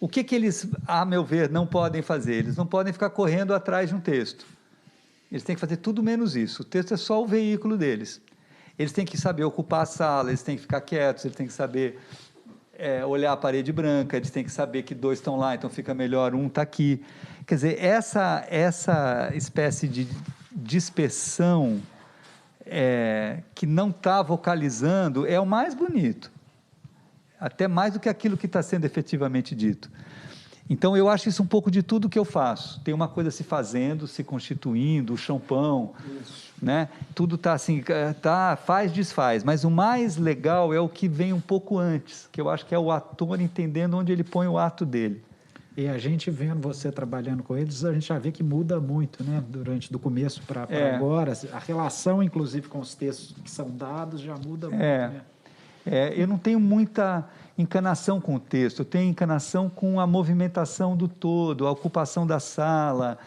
O que eles, a meu ver, não podem fazer? Eles não podem ficar correndo atrás de um texto, eles têm que fazer tudo menos isso, o texto é só o veículo deles, eles têm que saber ocupar a sala, eles têm que ficar quietos, eles têm que saber olhar a parede branca, eles têm que saber que dois estão lá, então fica melhor um está aqui, quer dizer, essa espécie de dispersão que não está vocalizando é o mais bonito, até mais do que aquilo que está sendo efetivamente dito. Então, eu acho isso um pouco de tudo que eu faço. Tem uma coisa se fazendo, se constituindo, o champão, né? Tudo está assim, faz, desfaz. Mas o mais legal é o que vem um pouco antes, que eu acho que é o ator entendendo onde ele põe o ato dele. E a gente vendo você trabalhando com eles, a gente já vê que muda muito, né? Do começo para agora. A relação, inclusive, com os textos que são dados já muda muito, né? Eu não tenho muita encanação com o texto, eu tenho encanação com a movimentação do todo, a ocupação da sala,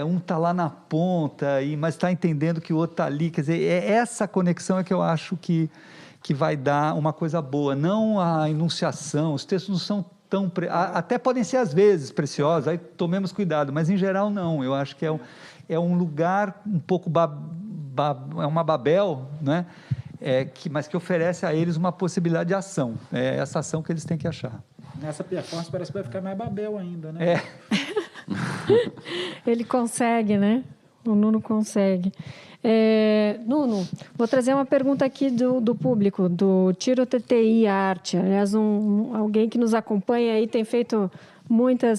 um está lá na ponta, mas está entendendo que o outro está ali, quer dizer, essa conexão é que eu acho que vai dar uma coisa boa, não a enunciação, os textos não são tão... até podem ser às vezes preciosos, aí tomemos cuidado, mas em geral não, eu acho que é um lugar um pouco, é uma Babel, né? Mas que oferece a eles uma possibilidade de ação. É essa ação que eles têm que achar. Nessa performance parece que vai ficar mais Babel ainda, né? Ele consegue, né? O Nuno consegue. Nuno, vou trazer uma pergunta aqui do público, do Tiro TTI Arte. Aliás, alguém que nos acompanha aí tem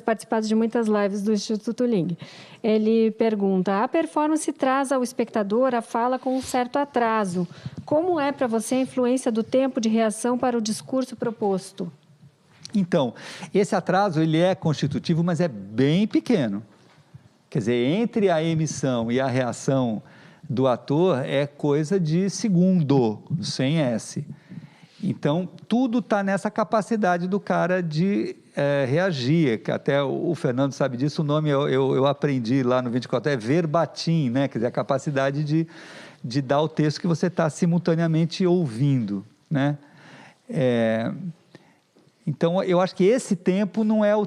participado de muitas lives do Instituto Ling. Ele pergunta: a performance traz ao espectador a fala com um certo atraso. Como é para você a influência do tempo de reação para o discurso proposto? Então, esse atraso ele é constitutivo, mas é bem pequeno. Quer dizer, entre a emissão e a reação do ator é coisa de segundo, sem S. Então, tudo está nessa capacidade do cara de reagir, que até o Fernando sabe disso, o nome eu aprendi lá no 24, é verbatim, né? Quer dizer, a capacidade de dar o texto que você está simultaneamente ouvindo, né? Então, eu acho que esse tempo não é o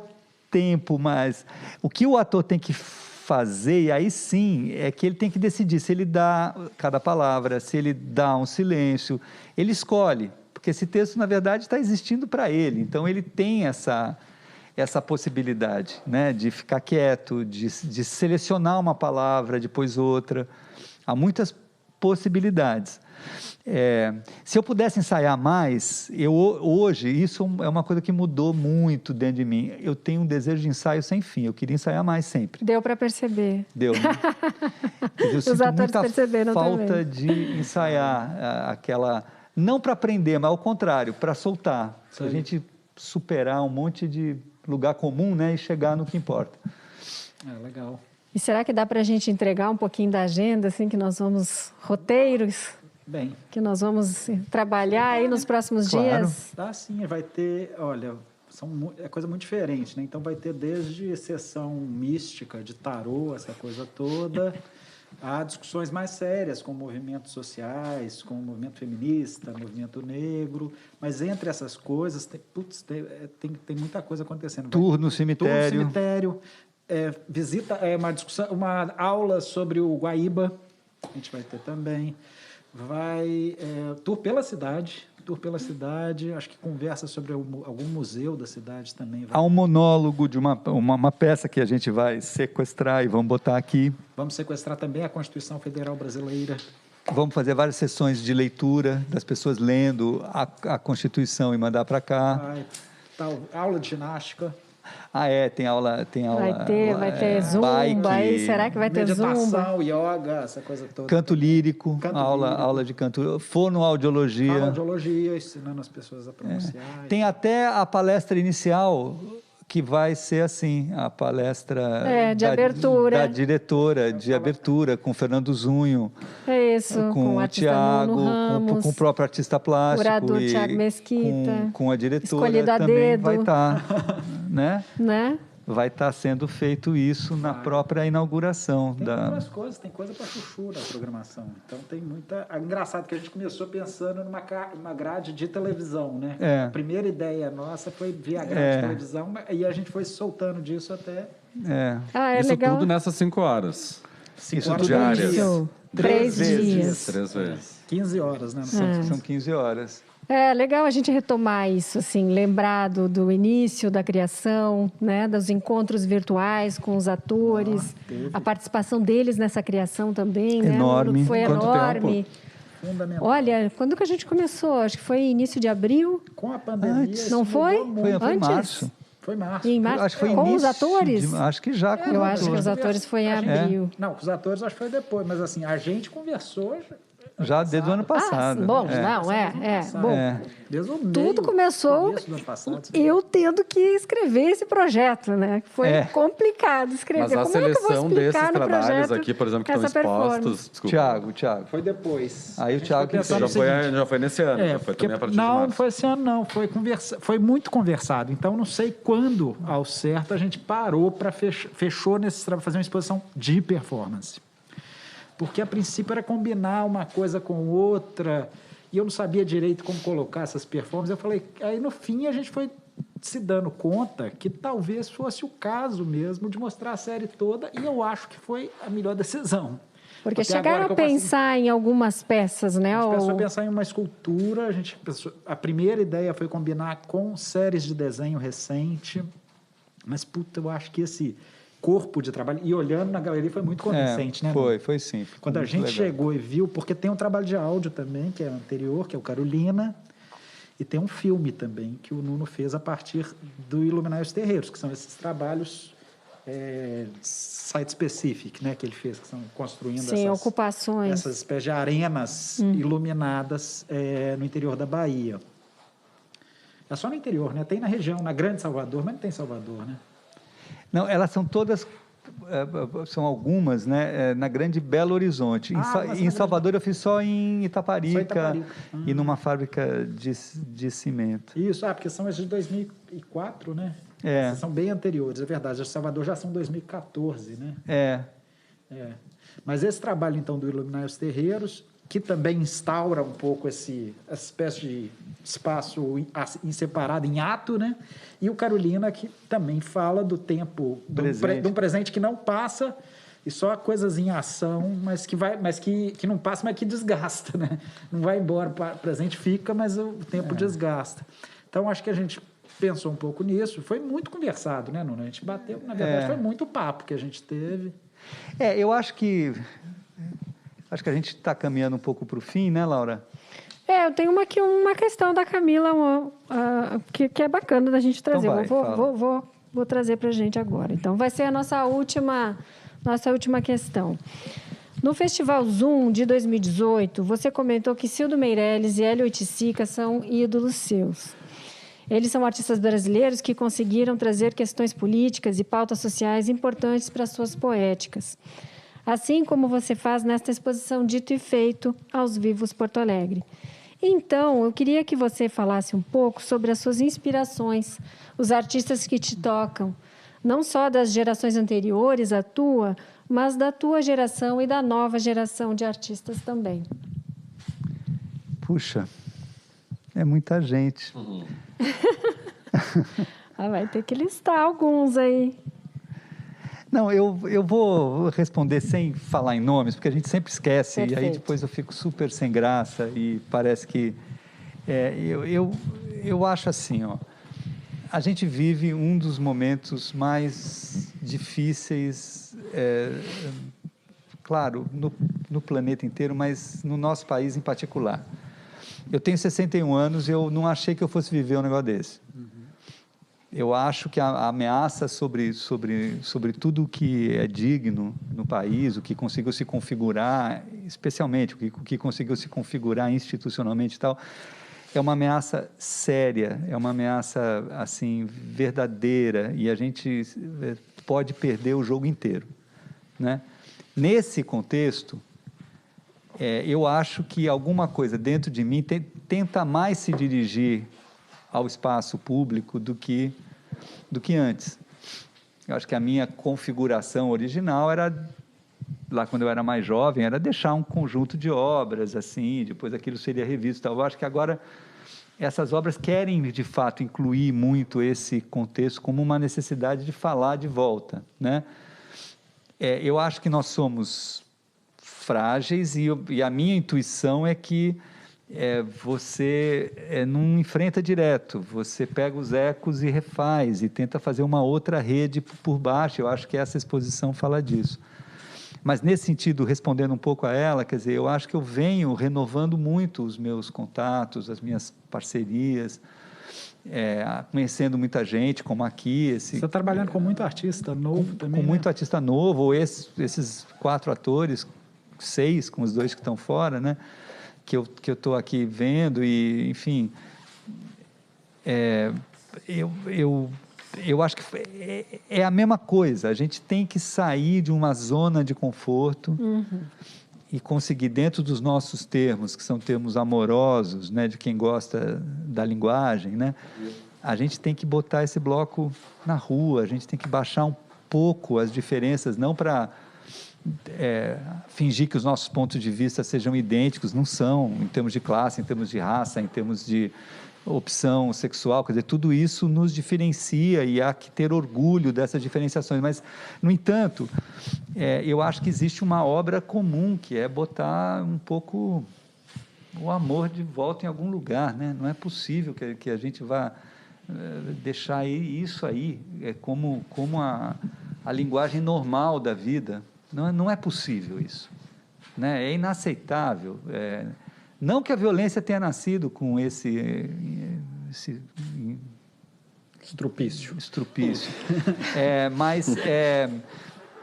tempo, mas o que o ator tem que fazer, e aí sim, é que ele tem que decidir se ele dá cada palavra, se ele dá um silêncio, ele escolhe, porque esse texto, na verdade, está existindo para ele, então ele tem essa possibilidade, né, de ficar quieto, de selecionar uma palavra, depois outra, há muitas possibilidades. Se eu pudesse ensaiar mais, hoje, isso é uma coisa que mudou muito dentro de mim. Eu tenho um desejo de ensaio sem fim. Eu queria ensaiar mais sempre. Deu para perceber. Deu, né? Eu sinto muita falta de ensaiar aquela... Não para aprender, mas ao contrário, para soltar. Para a gente superar um monte de lugar comum, né, e chegar no que importa. Legal. E será que dá para a gente entregar um pouquinho da agenda, assim, que nós vamos... Roteiros? Bem, que nós vamos trabalhar aí nos próximos dias? Dá sim, vai ter, olha, é coisa muito diferente, né? Então vai ter desde sessão mística, de tarô, essa coisa toda, a discussões mais sérias com movimentos sociais, com o movimento feminista, movimento negro, mas entre essas coisas, tem muita coisa acontecendo. Tour no cemitério. Visita, uma discussão, uma aula sobre o Guaíba, a gente vai ter também. Tour pela cidade, acho que conversa sobre algum museu da cidade também. Há um monólogo de uma peça que a gente vai sequestrar e vamos botar aqui. Vamos sequestrar também a Constituição Federal Brasileira. Vamos fazer várias sessões de leitura, das pessoas lendo a Constituição e mandar para cá. Aula de ginástica. Tem aula. Vai ter zumba, aí será que vai ter zumba? Meditação, yoga, essa coisa toda. Canto lírico, aula de canto, fonoaudiologia. Fonoaudiologia, ensinando as pessoas a pronunciar. Tem até a palestra inicial, que vai ser assim, a palestra abertura. Da diretora de abertura, com o Fernando Zunho. É isso, com o Tiago, com o próprio artista plástico. Curador Tiago Mesquita. Com a diretora. Escolhido a também dedo. vai estar, né? Vai estar sendo feito isso na própria inauguração. Tem outras coisas, tem coisa para chuchu na programação. Então tem muita... Engraçado que a gente começou pensando numa grade de televisão, né? A primeira ideia nossa foi ver a grade de televisão e a gente foi soltando disso até... Isso legal. tudo nessas 5 horas. 5 horas diárias. 3 dias. 3 vezes. 15 horas, né? São 15 horas. É legal a gente retomar isso, assim, lembrar do início da criação, né, dos encontros virtuais com os atores, a participação deles nessa criação também, enorme. Né? Foi Quanto enorme. tempo? Fundamental. Olha, quando que a gente começou? Acho que foi início de abril. Com a pandemia. Não foi? Foi Antes? março. Foi março. Em março? Acho que foi com início os atores? Acho que já com Eu os acho que atores. os atores foi em abril. Não, com os atores acho que foi depois, mas assim, a gente conversou... Já desde o ano passado. Bom, Desde o meio, tudo começou do ano passado, eu tendo que escrever esse projeto, né? Foi complicado escrever. Mas a Como é que eu vou seleção desses explicar no trabalhos projeto aqui, por exemplo, que estão essa expostos... Desculpa. Thiago. Foi depois. Aí o Thiago que Já foi nesse ano, já foi também a partir de março. Não, foi esse ano não, foi muito conversado. Então, não sei quando, ao certo, a gente parou para fechou nesse trabalho, fazer uma exposição de performance. Porque, a princípio, era combinar uma coisa com outra, e eu não sabia direito como colocar essas performances. Eu falei, aí no fim a gente foi se dando conta que talvez fosse o caso mesmo de mostrar a série toda, e eu acho que foi a melhor decisão. Porque chegaram a pensar em algumas peças, né? A gente pensou em pensar em uma escultura, a primeira ideia foi combinar com séries de desenho recente, mas, eu acho que esse corpo de trabalho, e olhando na galeria foi muito convincente, né? Foi sim. Quando a gente legal. chegou e viu, porque tem um trabalho de áudio também, que é anterior, que é o Carolina, e tem um filme também, que o Nuno fez a partir do Iluminar os Terreiros, que são esses trabalhos site-specific, né, que ele fez, que são construindo essas espécies de arenas iluminadas no interior da Bahia. É só no interior, né? Tem na região, na Grande Salvador, mas não tem Salvador, né? Não, elas são todas, são algumas, né, na Grande Belo Horizonte. Em Salvador eu fiz só em Itaparica, e numa fábrica de cimento. Isso, porque são as de 2004, né? É. Essas são bem anteriores, é verdade. As de Salvador já são 2014, né? É. Mas esse trabalho, então, do Iluminar os Terreiros, que também instaura um pouco essa espécie de espaço separado em ato, né? E o Carolina, que também fala do tempo, de um presente que não passa, e só coisas em ação, mas que não passa, mas que desgasta, né? Não vai embora, o presente fica, mas o tempo desgasta. Então, acho que a gente pensou um pouco nisso. Foi muito conversado, né, Nuno? A gente bateu, na verdade, foi muito papo que a gente teve. Eu acho que a gente está caminhando um pouco para o fim, né, Laura? Eu tenho uma questão da Camila que é bacana da gente trazer. Então vou trazer para a gente agora. Então, vai ser a nossa última questão. No Festival Zoom de 2018, você comentou que Cildo Meirelles e Hélio Oiticica são ídolos seus. Eles são artistas brasileiros que conseguiram trazer questões políticas e pautas sociais importantes para suas poéticas. Assim como você faz nesta exposição Dito e Feito aos Vivos Porto Alegre. Então, eu queria que você falasse um pouco sobre as suas inspirações, os artistas que te tocam, não só das gerações anteriores à tua, mas da tua geração e da nova geração de artistas também. Puxa, é muita gente. Vai ter que listar alguns aí. Não, eu vou responder sem falar em nomes, porque a gente sempre esquece. Perfeito. E aí depois eu fico super sem graça e parece que... eu acho assim, a gente vive um dos momentos mais difíceis, claro, no planeta inteiro, mas no nosso país em particular. Eu tenho 61 anos e eu não achei que eu fosse viver um negócio desse. Eu acho que a ameaça sobre tudo o que é digno no país, o que conseguiu se configurar, especialmente o que conseguiu se configurar institucionalmente e tal, é uma ameaça séria, é uma ameaça assim verdadeira, e a gente pode perder o jogo inteiro, né? Nesse contexto, eu acho que alguma coisa dentro de mim tenta mais se dirigir ao espaço público do que antes. Eu acho que a minha configuração original era, lá quando eu era mais jovem, era deixar um conjunto de obras, assim, depois aquilo seria revisto. Então, eu acho que agora essas obras querem, de fato, incluir muito esse contexto como uma necessidade de falar de volta, né? Eu acho que nós somos frágeis e a minha intuição é que você não enfrenta direto, você pega os ecos e refaz, e tenta fazer uma outra rede por baixo. Eu acho que essa exposição fala disso. Mas, nesse sentido, respondendo um pouco a ela, quer dizer, eu acho que eu venho renovando muito os meus contatos, as minhas parcerias, conhecendo muita gente, como aqui. Você está trabalhando com muito artista novo também, com muito artista novo, ou esses 4 atores, 6 com os 2 que estão fora, né? Que eu estou aqui vendo, e, enfim, eu acho que é a mesma coisa. A gente tem que sair de uma zona de conforto e conseguir, dentro dos nossos termos, que são termos amorosos, né, de quem gosta da linguagem, né, a gente tem que botar esse bloco na rua, a gente tem que baixar um pouco as diferenças, não para... fingir que os nossos pontos de vista sejam idênticos, não são, em termos de classe, em termos de raça, em termos de opção sexual, quer dizer, tudo isso nos diferencia e há que ter orgulho dessas diferenciações, mas, no entanto, eu acho que existe uma obra comum, que é botar um pouco o amor de volta em algum lugar, né? Não é possível que a gente vá deixar isso aí, como a linguagem normal da vida. Não é possível isso, né? É inaceitável. Não que a violência tenha nascido com esse estrupício, mas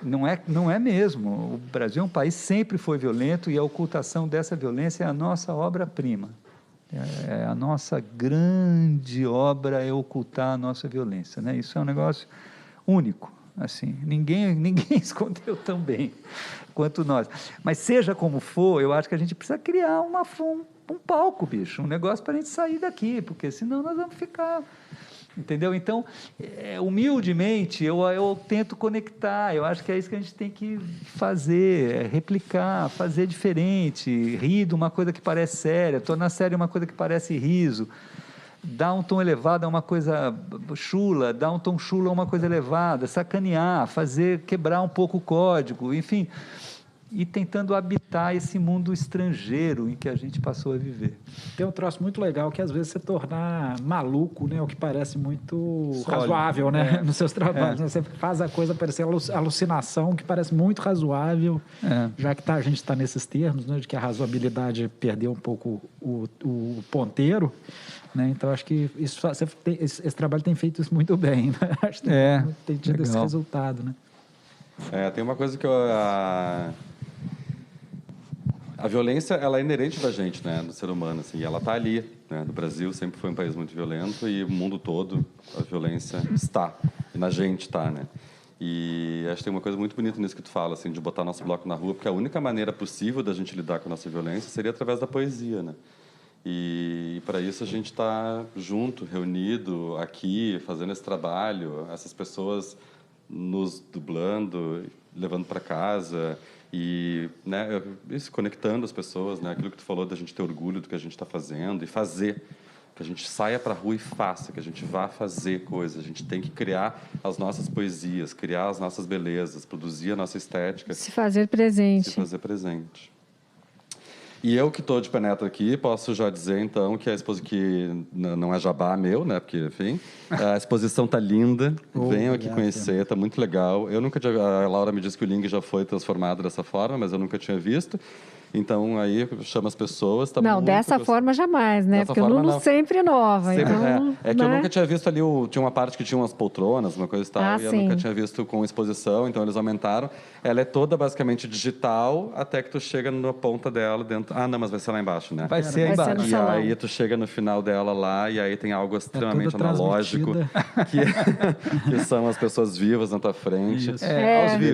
não é mesmo. O Brasil é um país que sempre foi violento, e a ocultação dessa violência é a nossa obra-prima, A nossa grande obra é ocultar a nossa violência, né? Isso é um negócio único, assim, ninguém escondeu tão bem quanto nós. Mas seja como for, eu acho que a gente precisa criar um palco, bicho, um negócio para a gente sair daqui, porque senão nós vamos ficar... Entendeu? Então, humildemente, eu tento conectar. Eu acho que é isso que a gente tem que fazer, replicar, fazer diferente, rir de uma coisa que parece séria, tornar séria uma coisa que parece riso, dar um tom elevado a uma coisa chula, dar um tom chula a uma coisa elevada, sacanear, quebrar um pouco o código, enfim, e tentando habitar esse mundo estrangeiro em que a gente passou a viver. Tem um troço muito legal que às vezes você tornar maluco, né, o que parece muito Sólido, razoável, né, nos seus trabalhos. Né? Você faz a coisa parecer alucinação, que parece muito razoável, já que a gente está nesses termos, né, de que a razoabilidade perdeu um pouco o ponteiro. Né? Então, acho que esse trabalho tem feito isso muito bem. Né? Acho que tem tido esse resultado. Né? Tem uma coisa que a violência, ela é inerente da gente, né, do ser humano, assim, e ela está ali, né, no Brasil sempre foi um país muito violento e o mundo todo a violência está, e na gente está, né, e acho que tem uma coisa muito bonita nisso que tu fala, assim, de botar nosso bloco na rua, porque a única maneira possível da gente lidar com a nossa violência seria através da poesia, né, e para isso a gente está junto, reunido aqui, fazendo esse trabalho, essas pessoas nos dublando, levando para casa e, né, isso, conectando as pessoas, né, aquilo que tu falou da gente ter orgulho do que a gente está fazendo e fazer, que a gente saia para a rua e faça, que a gente vá fazer coisas, a gente tem que criar as nossas poesias, criar as nossas belezas, produzir a nossa estética. Se fazer presente. Se fazer presente. E eu que estou de penetra aqui, posso já dizer, então, que a exposição, que não é jabá meu, né? Porque, enfim, a exposição tá linda. Venham aqui conhecer, tá muito legal. Eu nunca tinha... A Laura me disse que o Ling já foi transformado dessa forma, mas eu nunca tinha visto. Então, aí, chama as pessoas... Tá não, dessa forma jamais, né? Porque o Nuno sempre inova. Sempre, então, que eu nunca tinha visto ali... Tinha uma parte que tinha umas poltronas, uma coisa e tal, e eu nunca tinha visto com exposição, então eles aumentaram. Ela é toda basicamente digital, até que tu chega na ponta dela dentro... Ah, não, mas vai ser lá embaixo, né? Vai ser embaixo. E aí tu chega no final dela lá, e aí tem algo extremamente analógico, que são as pessoas vivas na tua frente.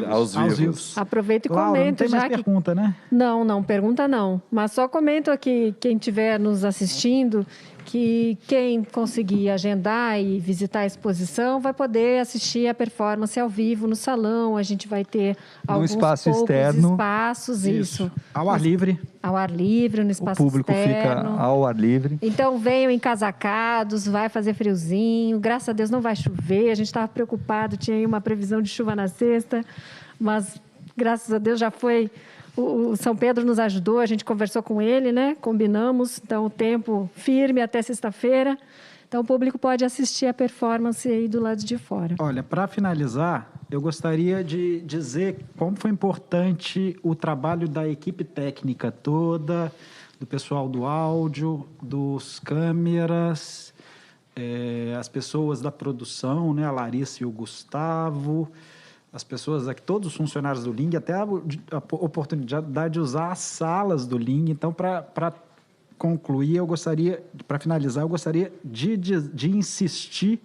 Aos vivos. Aproveita e Laura, comenta. Não tem mais pergunta, né? Não, pergunta não. Mas só comento aqui, quem estiver nos assistindo, que quem conseguir agendar e visitar a exposição vai poder assistir a performance ao vivo no salão. A gente vai ter alguns espaço poucos externo. Espaços, isso. Ao ar livre. Ao ar livre, no espaço externo. O público fica ao ar livre. Então, venham encasacados, vai fazer friozinho. Graças a Deus não vai chover. A gente estava preocupado, tinha aí uma previsão de chuva na sexta, mas graças a Deus já foi... O São Pedro nos ajudou, a gente conversou com ele, né? Combinamos, então o tempo firme até sexta-feira. Então o público pode assistir a performance aí do lado de fora. Olha, para finalizar, eu gostaria de dizer como foi importante o trabalho da equipe técnica toda, do pessoal do áudio, dos câmeras, as pessoas da produção, né? A Larissa e o Gustavo... As pessoas aqui, todos os funcionários do Ling, até a oportunidade de usar as salas do Ling. Então, para concluir, para finalizar, eu gostaria de insistir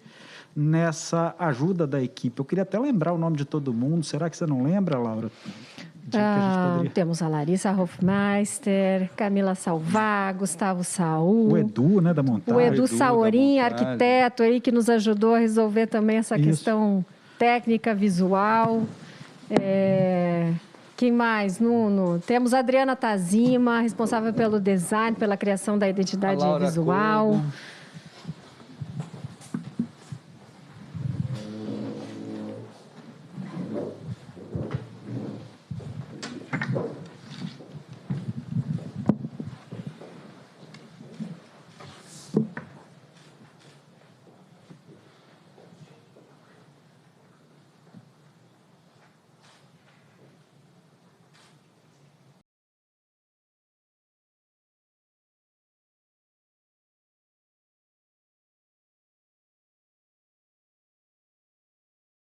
nessa ajuda da equipe. Eu queria até lembrar o nome de todo mundo. Será que você não lembra, Laura? Temos a Larissa Hofmeister, Camila Salvá, Gustavo Saul. O Edu, né, da montagem. O Edu Saurim, arquiteto aí, que nos ajudou a resolver também essa questão técnica, visual. Quem mais, Nuno? Temos a Adriana Tazima, responsável pelo design, pela criação da identidade visual.